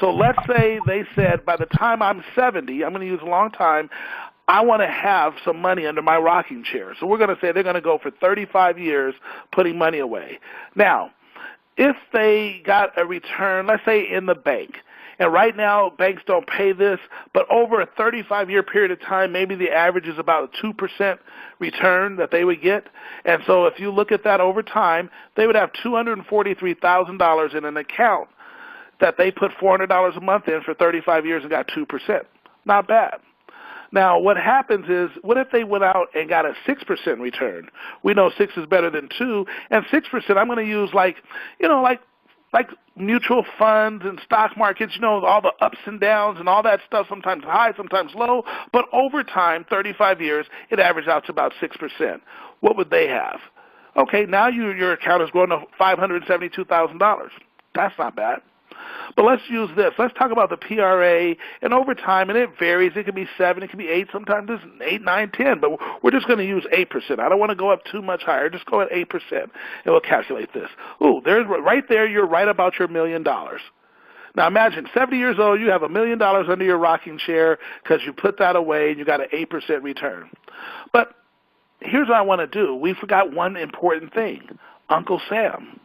So let's say they said, by the time I'm 70, I'm going to use a long time, I want to have some money under my rocking chair. So we're going to say they're going to go for 35 years putting money away. Now, if they got a return, let's say in the bank, and right now banks don't pay this, but over a 35-year period of time, maybe the average is about a 2% return that they would get. And so if you look at that over time, they would have $243,000 in an account that they put $400 a month in for 35 years and got 2%. Not bad. Now, what happens is, what if they went out and got a 6% return? We know 6 is better than 2, and 6% I'm going to use like mutual funds and stock markets, all the ups and downs and all that stuff, sometimes high, sometimes low, but over time, 35 years, it averages out to about 6%. What would they have? Okay, now your account is growing to $572,000. That's not bad. But let's use this. Let's talk about the PRA, and over time, and it varies. It can be 7, it can be 8, sometimes it's 8, 9, 10, but we're just going to use 8%. I don't want to go up too much higher. Just go at 8%, and we'll calculate this. Ooh, there's right there, you're right about your $1 million. Now imagine, 70 years old, you have $1 million under your rocking chair because you put that away and you got an 8% return. But here's what I want to do. We forgot one important thing, Uncle Sam.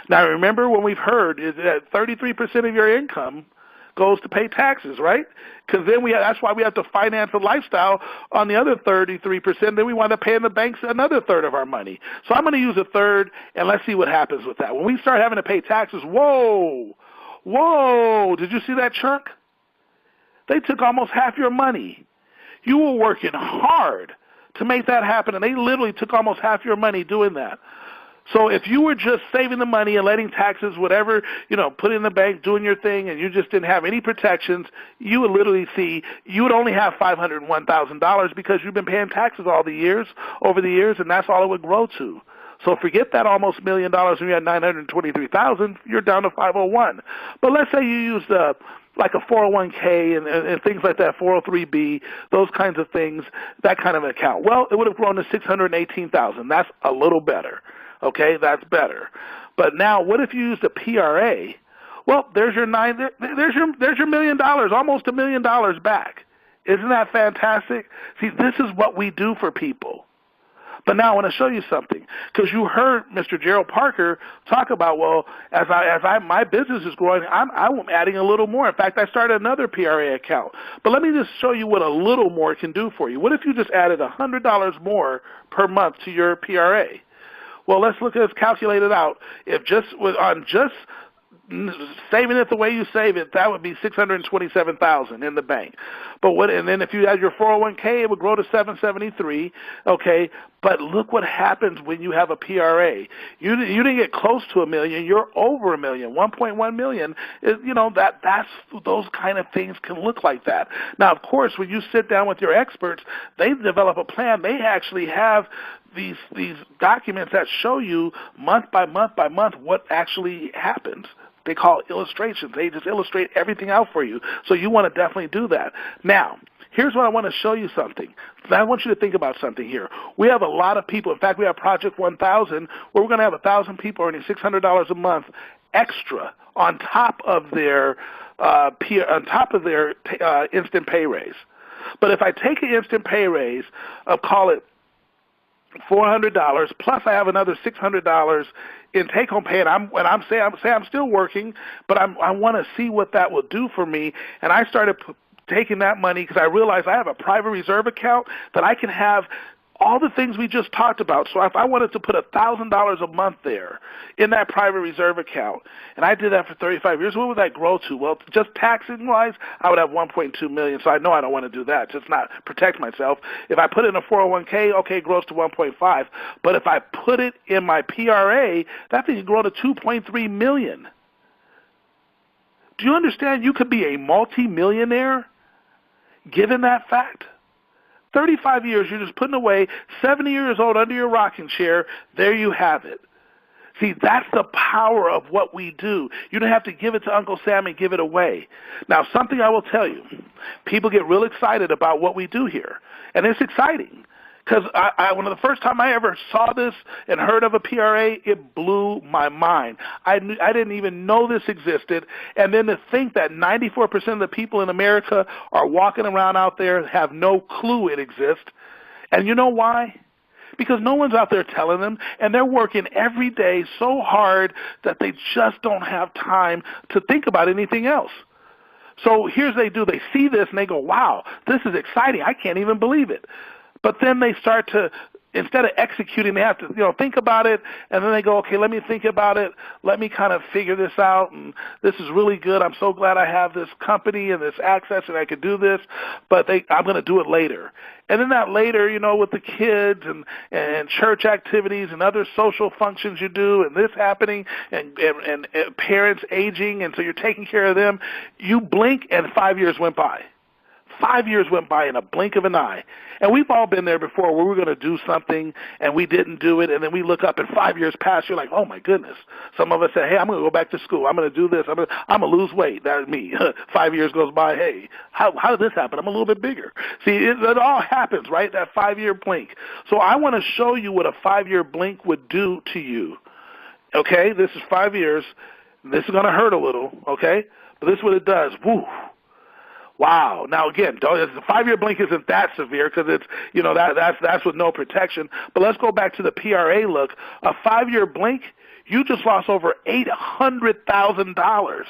Now remember when we've heard is that 33% of your income goes to pay taxes, right? Because then that's why we have to finance a lifestyle on the other 33%. Then we wind up paying the banks another third of our money. So I'm going to use a third, and let's see what happens with that. When we start having to pay taxes, whoa, did you see that chunk? They took almost half your money. You were working hard to make that happen, and they literally took almost half your money doing that. So if you were just saving the money and letting taxes, whatever, put in the bank, doing your thing, and you just didn't have any protections, you would literally see you would only have $501,000 because you've been paying taxes over the years, and that's all it would grow to. So forget that almost $1 million when you had $923,000, you're down to 501. But let's say you used like a 401k and things like that, 403b, those kinds of things, that kind of account. Well, it would have grown to $618,000. That's a little better. Okay, that's better. But now, what if you used a PRA? Well, there's your $1 million, almost $1 million back. Isn't that fantastic? See, this is what we do for people. But now I want to show you something, because you heard Mr. Gerald Parker talk about, well, as my business is growing, I'm adding a little more. In fact, I started another PRA account. But let me just show you what a little more can do for you. What if you just added $100 more per month to your PRA? Well, let's calculate it out. If just saving it the way you save it, that would be $627,000 in the bank. And then if you had your 401k, it would grow to $773. Okay, but look what happens when you have a PRA. You didn't get close to $1 million. You're over $1 million. 1.1 million is that's those kind of things can look like that. Now, of course, when you sit down with your experts, they develop a plan. They actually have these documents that show you month by month by month what actually happens. They call it illustrations. They just illustrate everything out for you. So you want to definitely do that. Now, here's what I want to show you something. I want you to think about something here. We have a lot of people. In fact, we have Project 1000 where we're going to have 1,000 people earning $600 a month extra on top of their instant pay raise. But if I take an instant pay raise of, call it, $400 plus I have another $600 in take-home pay, and I'm still working, but I want to see what that will do for me. And I started taking that money because I realized I have a private reserve account that I can have all the things we just talked about. So if I wanted to put $1,000 a month there in that private reserve account, and I did that for 35 years, what would that grow to? Well, just taxing-wise, I would have $1.2 million. So I know I don't want to do that, just not protect myself. If I put it in a 401k, okay, it grows to 1.5. But if I put it in my PRA, that thing can grow to $2.3 million. Do you understand? You could be a multi-millionaire given that fact. 35 years, you're just putting away, 70 years old under your rocking chair, there you have it. See, that's the power of what we do. You don't have to give it to Uncle Sam and give it away. Now, something I will tell you, people get real excited about what we do here, and it's exciting. Because when the first time I ever saw this and heard of a PRA, it blew my mind. I didn't even know this existed. And then to think that 94% of the people in America are walking around out there and have no clue it exists. And you know why? Because no one's out there telling them, and they're working every day so hard that they just don't have time to think about anything else. So here's what they do. They see this and they go, wow, this is exciting. I can't even believe it. But then they start to, instead of executing, they have to, think about it, and then they go, okay, let me think about it. Let me kind of figure this out, and this is really good. I'm so glad I have this company and this access, and I could do this, but I'm going to do it later. And then that later, with the kids and church activities and other social functions you do, and this happening, and parents aging, and so you're taking care of them, you blink, and 5 years went by. 5 years went by in a blink of an eye. And we've all been there before where we're going to do something and we didn't do it, and then we look up and 5 years pass, you're like, oh my goodness. Some of us say, hey, I'm going to go back to school. I'm going to do this. I'm going to lose weight. That's me. 5 years goes by, hey, how did this happen? I'm a little bit bigger. See, it all happens, right? That 5-year blink. So I want to show you what a 5-year blink would do to you. Okay, this is 5 years. This is going to hurt a little, okay? But this is what it does. Woo. Wow. Now, again, the 5-year blink isn't that severe because it's, that's with no protection. But let's go back to the PRA look. A 5-year blink, you just lost over $800,000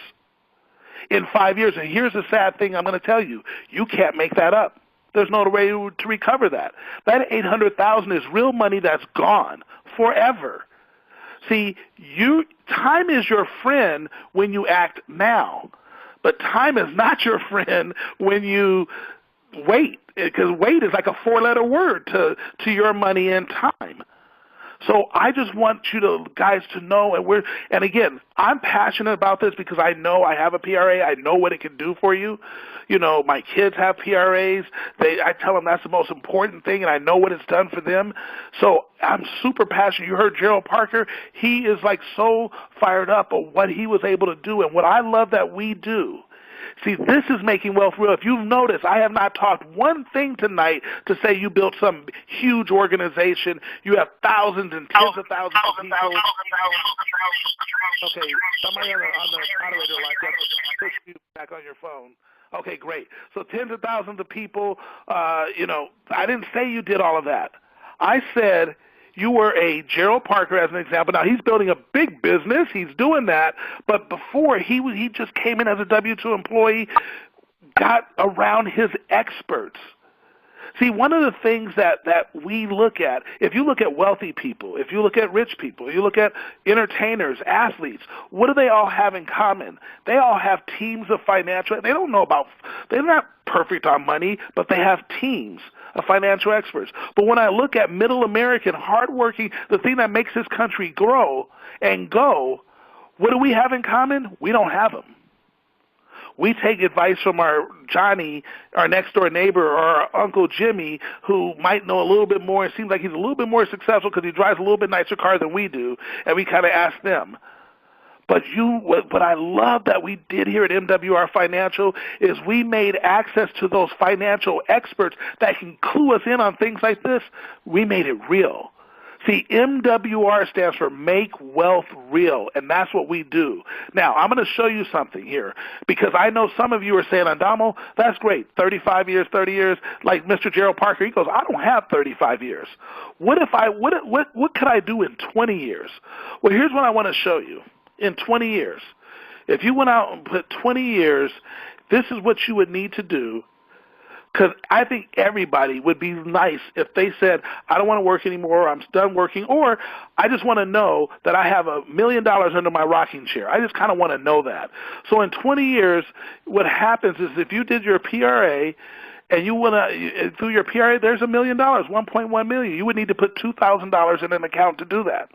in 5 years. And here's the sad thing I'm going to tell you. You can't make that up. There's no way to recover that. That $800,000 is real money that's gone forever. See, time is your friend when you act now. But time is not your friend when you wait, because wait is like a 4-letter word to your money and time. So I just want you guys to know, and again, I'm passionate about this because I know I have a PRA. I know what it can do for you. My kids have PRAs. I tell them that's the most important thing, and I know what it's done for them. So I'm super passionate. You heard Gerald Parker. He is like so fired up of what he was able to do, and what I love that we do. See, this is making wealth real. If you've noticed, I have not talked one thing tonight to say you built some huge organization. You have thousands and tens of thousands of people. Okay, somebody on the moderator line just push you back on your phone. Okay, great. So tens of thousands of people, I didn't say you did all of that. I said you were a Gerald Parker as an example. Now, he's building a big business. He's doing that. But before, he just came in as a W-2 employee, got around his experts. See, one of the things that we look at, if you look at wealthy people, if you look at rich people, if you look at entertainers, athletes, what do they all have in common? They all have teams of financial, they're not perfect on money, but they have teams of financial experts. But when I look at middle American, hardworking, the thing that makes this country grow and go, what do we have in common? We don't have them. We take advice from our Johnny, our next-door neighbor, or our Uncle Jimmy, who might know a little bit more. It seems like he's a little bit more successful because he drives a little bit nicer car than we do, and we kind of ask them. But what I love that we did here at MWR Financial is we made access to those financial experts that can clue us in on things like this. We made it real. See, MWR stands for Make Wealth Real, and that's what we do. Now, I'm going to show you something here, because I know some of you are saying, Adamo, that's great, 35 years, 30 years, like Mr. Gerald Parker. He goes, I don't have 35 years. What could I do in 20 years? Well, here's what I want to show you. In 20 years, if you went out and put 20 years, this is what you would need to do. Because I think everybody would be nice if they said, I don't want to work anymore, or I'm done working, or I just want to know that I have $1 million under my rocking chair. I just kind of want to know that. So in 20 years, what happens is if you did your PRA and you want to, through your PRA, there's $1 million, $1.1 million. You would need to put $2,000 in an account to do that.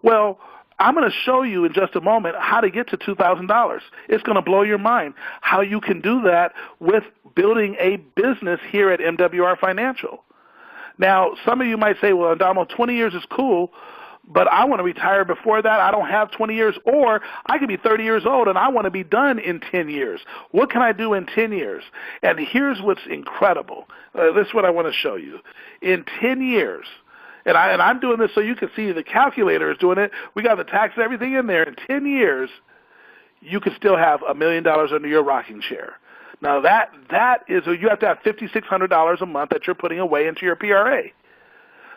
Well, I'm going to show you in just a moment how to get to $2,000. It's going to blow your mind how you can do that with building a business here at MWR Financial. Now, some of you might say, well, Adamo, 20 years is cool, but I want to retire before that. I don't have 20 years, or I could be 30 years old and I want to be done in 10 years. What can I do in 10 years? And here's what's incredible. This is what I want to show you. In 10 years, and I'm doing this so you can see the calculator is doing it. We got the tax and everything in there. In 10 years, you can still have $1 million under your rocking chair. Now, that is, you have to have $5,600 a month that you're putting away into your PRA.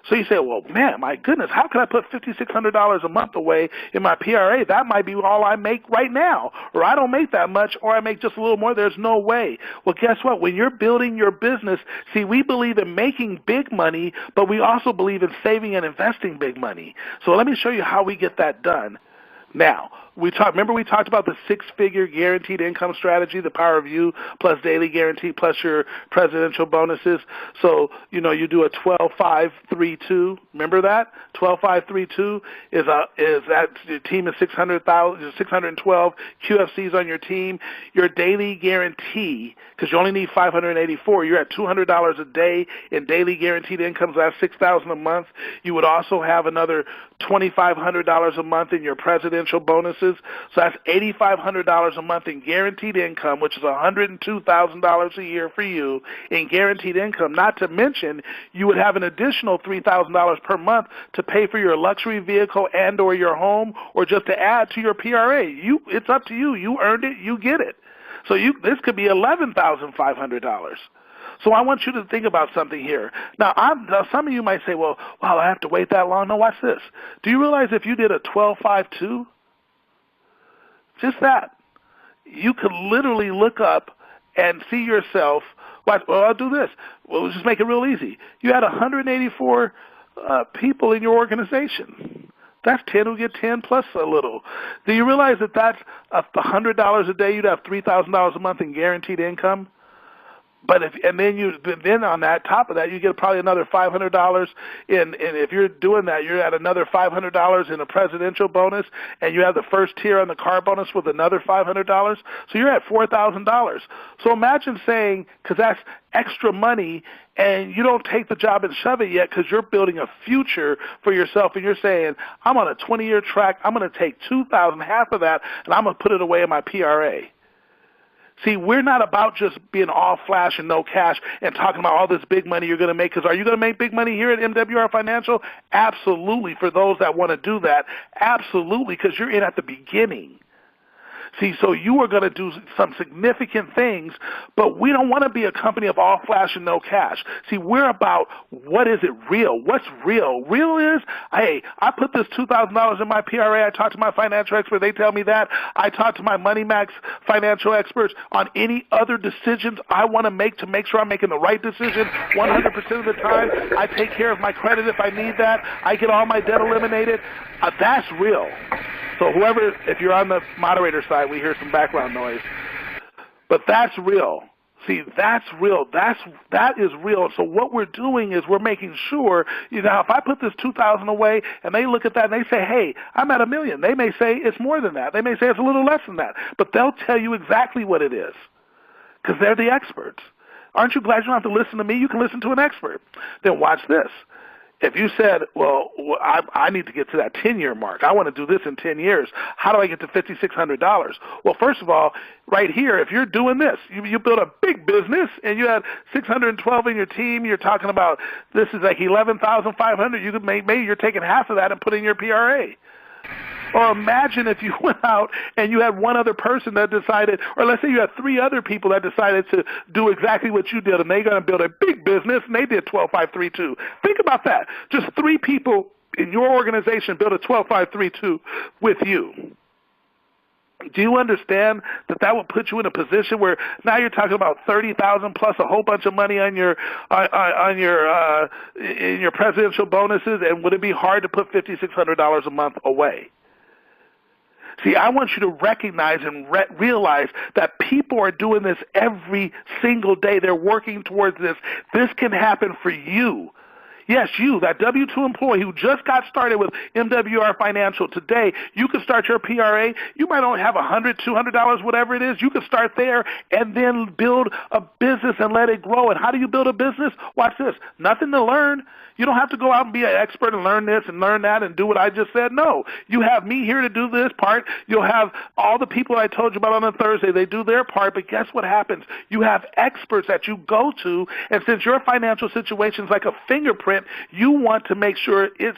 So you say, well, man, my goodness, how can I put $5,600 a month away in my PRA? That might be all I make right now, or I don't make that much, or I make just a little more. There's no way. Well, guess what? When you're building your business, see, we believe in making big money, but we also believe in saving and investing big money. So let me show you how we get that done. Now, remember we talked about the six-figure guaranteed income strategy, the power of you plus daily guarantee plus your presidential bonuses. So, you do a 12-5-3-2. Remember that? 12-5-3-2 is that your team is 612 QFCs on your team. Your daily guarantee, because you only need 584, you're at $200 a day in daily guaranteed income, so that's $6,000 a month. You would also have another $2,500 a month in your presidential bonuses. So that's $8,500 a month in guaranteed income, which is $102,000 a year for you in guaranteed income. Not to mention, you would have an additional $3,000 per month to pay for your luxury vehicle and or your home, or just to add to your PRA. It's up to you. You earned it. You get it. So this could be $11,500. So I want you to think about something here. Now, some of you might say, well, I have to wait that long. No, watch this. Do you realize if you did a 12-5-2, just that, you could literally look up and see yourself, well, I'll do this. Well, let's just make it real easy. You had 184 people in your organization. That's 10 who get 10 plus a little. Do you realize that that's $100 a day? You'd have $3,000 a month in guaranteed income. But then on that top of that, you get probably another $500 in. And if you're doing that, you're at another $500 in a presidential bonus, and you have the first tier on the car bonus with another $500. So you're at $4,000. So imagine saying, because that's extra money, and you don't take the job and shove it yet because you're building a future for yourself, and you're saying, I'm on a 20-year track. I'm going to take $2,000, half of that, and I'm going to put it away in my PRA. See, we're not about just being all flash and no cash and talking about all this big money you're going to make, because are you going to make big money here at MWR Financial? Absolutely, for those that want to do that. Absolutely, because you're in at the beginning. See, so you are going to do some significant things, but we don't want to be a company of all flash and no cash. See, we're about what is it real? What's real? Real is, hey, I put this $2,000 in my PRA. I talked to my financial expert. They tell me that. I talk to my MoneyMax financial experts on any other decisions I want to make sure I'm making the right decision 100% of the time. I take care of my credit if I need that. I get all my debt eliminated. That's real. So if you're on the moderator side, we hear some background noise. But that's real. See, that's real. That is real. So what we're doing is we're making sure, if I put this $2,000 away and they look at that and they say, hey, I'm at $1 million. They may say it's more than that. They may say it's a little less than that. But they'll tell you exactly what it is because they're the experts. Aren't you glad you don't have to listen to me? You can listen to an expert. Then watch this. If you said, well, I need to get to that 10-year mark. I want to do this in 10 years. How do I get to $5,600? Well, first of all, right here, if you're doing this, you build a big business and you had 612 in your team, you're talking about this is like 11,500. You could maybe you're taking half of that and put in your PRA. Or imagine if you went out and you had one other person that decided, or let's say you had three other people that decided to do exactly what you did, and they're going to build a big business, and they did 12-5-3-2. Think about that. Just three people in your organization built a 12-5-3-2 with you. Do you understand that would put you in a position where now you're talking about $30,000 plus a whole bunch of money on your in your presidential bonuses, and would it be hard to put $5,600 a month away? See, I want you to recognize and realize that people are doing this every single day. They're working towards this. This can happen for you. Yes, you, that W-2 employee who just got started with MWR Financial today, you can start your PRA. You might only have $100, $200, whatever it is. You can start there and then build a business and let it grow. And how do you build a business? Watch this. Nothing to learn. You don't have to go out and be an expert and learn this and learn that and do what I just said. No. You have me here to do this part. You'll have all the people I told you about on a Thursday. They do their part. But guess what happens? You have experts that you go to. And since your financial situation is like a fingerprint, you want to make sure it's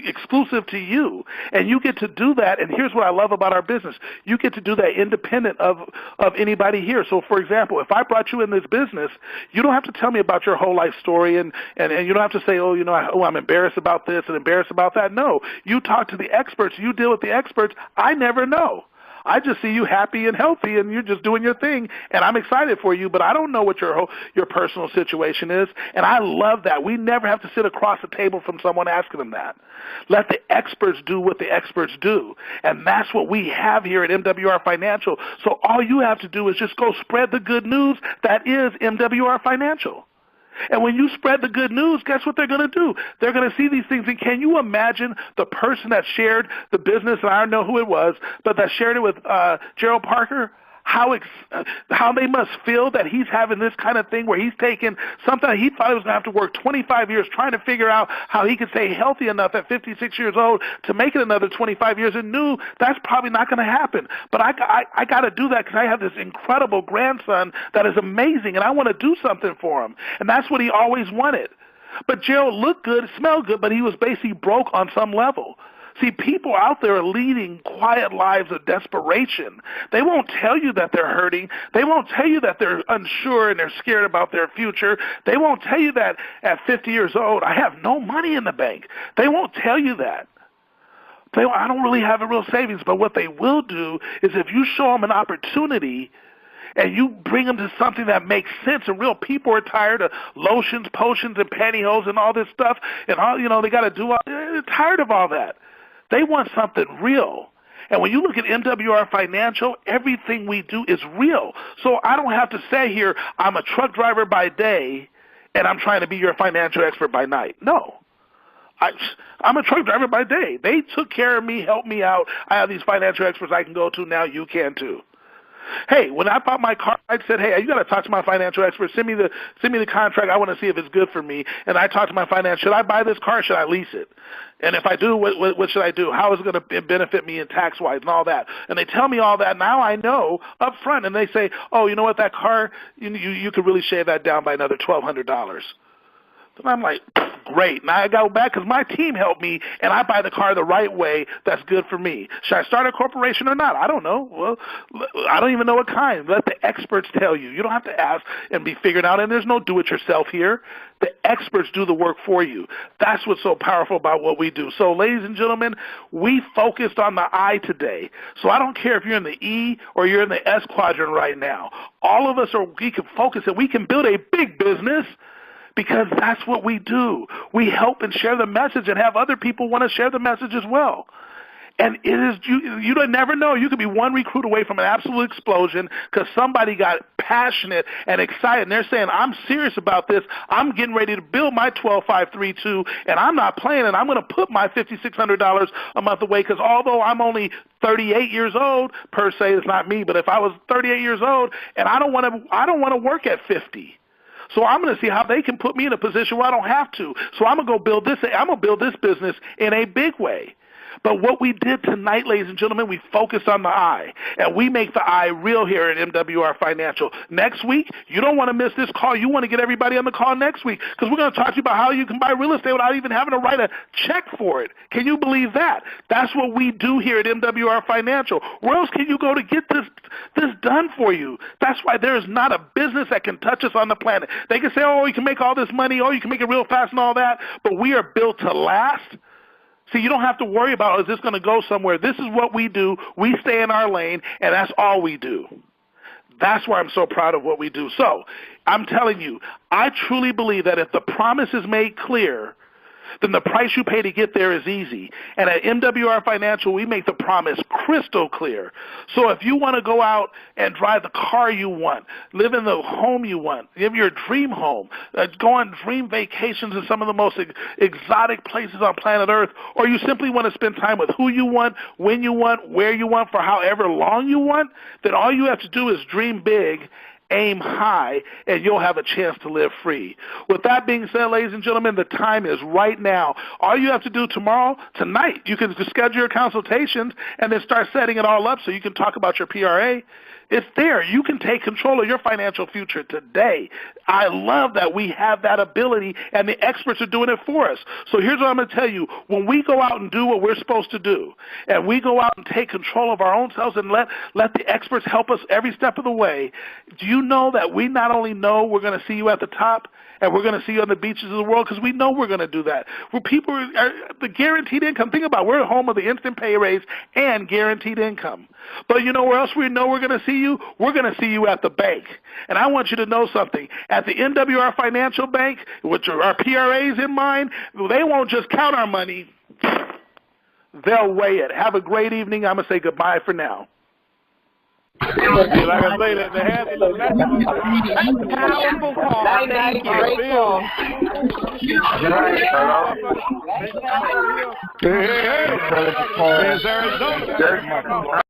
exclusive to you, and you get to do that. And here's what I love about our business. You get to do that independent of anybody here. So, for example, if I brought you in this business, you don't have to tell me about your whole life story, and you don't have to say, I'm embarrassed about this and embarrassed about that. No, you talk to the experts. You deal with the experts. I never know. I just see you happy and healthy, and you're just doing your thing, and I'm excited for you, but I don't know what your personal situation is, and I love that. We never have to sit across the table from someone asking them that. Let the experts do what the experts do, and that's what we have here at MWR Financial. So all you have to do is just go spread the good news that is MWR Financial. And when you spread the good news, guess what they're going to do? They're going to see these things. And can you imagine the person that shared the business, and I don't know who it was, but that shared it with Gerald Parker? How they must feel that he's having this kind of thing where he's taking something he thought he was going to have to work 25 years trying to figure out how he could stay healthy enough at 56 years old to make it another 25 years, and knew that's probably not going to happen. But I got to do that because I have this incredible grandson that is amazing, and I want to do something for him. And that's what he always wanted. But Gerald looked good, smelled good, but he was basically broke on some level. See, people out there are leading quiet lives of desperation. They won't tell you that they're hurting. They won't tell you that they're unsure and they're scared about their future. They won't tell you that at 50 years old, I have no money in the bank. They won't tell you that. I don't really have a real savings. But what they will do is if you show them an opportunity and you bring them to something that makes sense, and real people are tired of lotions, potions, and pantyhose and all this stuff, and all, they got to do they're tired of all that. They want something real. And when you look at MWR Financial, everything we do is real. So I don't have to say here, I'm a truck driver by day, and I'm trying to be your financial expert by night. No. I'm a truck driver by day. They took care of me, helped me out. I have these financial experts I can go to. Now you can too. Hey, when I bought my car, I said, hey, you got to talk to my financial expert. Send me the contract. I want to see if it's good for me. And I talked to my financial. Should I buy this car or should I lease it? And if I do, what should I do? How is it going to benefit me in tax-wise and all that? And they tell me all that. Now I know up front. And they say, oh, you know what, that car, you could really shave that down by another $1,200. And I'm like, great. Now I go back because my team helped me, and I buy the car the right way that's good for me. Should I start a corporation or not? I don't know. Well, I don't even know what kind. Let the experts tell you. You don't have to ask and be figured out, and there's no do-it-yourself here. The experts do the work for you. That's what's so powerful about what we do. So, ladies and gentlemen, we focused on the I today. So I don't care if you're in the E or you're in the S quadrant right now. All of us we can focus, and we can build a big business. Because that's what we do. We help and share the message and have other people want to share the message as well. And it is you don't never know. You could be one recruit away from an absolute explosion because somebody got passionate and excited. And they're saying, I'm serious about this. I'm getting ready to build my 12-5-3-2, and I'm not playing, and I'm going to put my $5,600 a month away because although I'm only 38 years old, per se, it's not me, but if I was 38 years old, and I don't want to work at 50. So I'm going to see how they can put me in a position where I don't have to. So I'm going to go build this. I'm going to build this business in a big way. But what we did tonight, ladies and gentlemen, we focused on the I, and we make the I real here at MWR Financial. Next week, you don't want to miss this call. You want to get everybody on the call next week because we're going to talk to you about how you can buy real estate without even having to write a check for it. Can you believe that? That's what we do here at MWR Financial. Where else can you go to get this done for you? That's why there is not a business that can touch us on the planet. They can say, oh, you can make all this money, oh, you can make it real fast and all that, but we are built to last. See, you don't have to worry about, is this going to go somewhere? This is what we do. We stay in our lane, and that's all we do. That's why I'm so proud of what we do. So I'm telling you, I truly believe that if the promise is made clear, then the price you pay to get there is easy. And at MWR Financial, we make the promise crystal clear. So if you want to go out and drive the car you want, live in the home you want, live your dream home, go on dream vacations in some of the most exotic places on planet Earth, or you simply want to spend time with who you want, when you want, where you want, for however long you want, then all you have to do is dream big, aim high, and you'll have a chance to live free. With that being said, ladies and gentlemen, the time is right now. All you have to do tonight, you can schedule your consultations and then start setting it all up so you can talk about your PRA. It's there. You can take control of your financial future today. I love that we have that ability, and the experts are doing it for us. So here's what I'm going to tell you. When we go out and do what we're supposed to do, and we go out and take control of our own selves and let the experts help us every step of the way, do you know that we not only know we're going to see you at the top, and we're going to see you on the beaches of the world because we know we're going to do that. Where people are the guaranteed income. Think about it. We're home of the instant pay raise and guaranteed income. But you know where else we know we're going to see you? We're going to see you at the bank. And I want you to know something. At the MWR Financial Bank, which are our PRAs in mind, they won't just count our money. They'll weigh it. Have a great evening. I'm going to say goodbye for now. Like I say, that the hands of the Powerful call. Thank you. Great call. Hey, Arizona.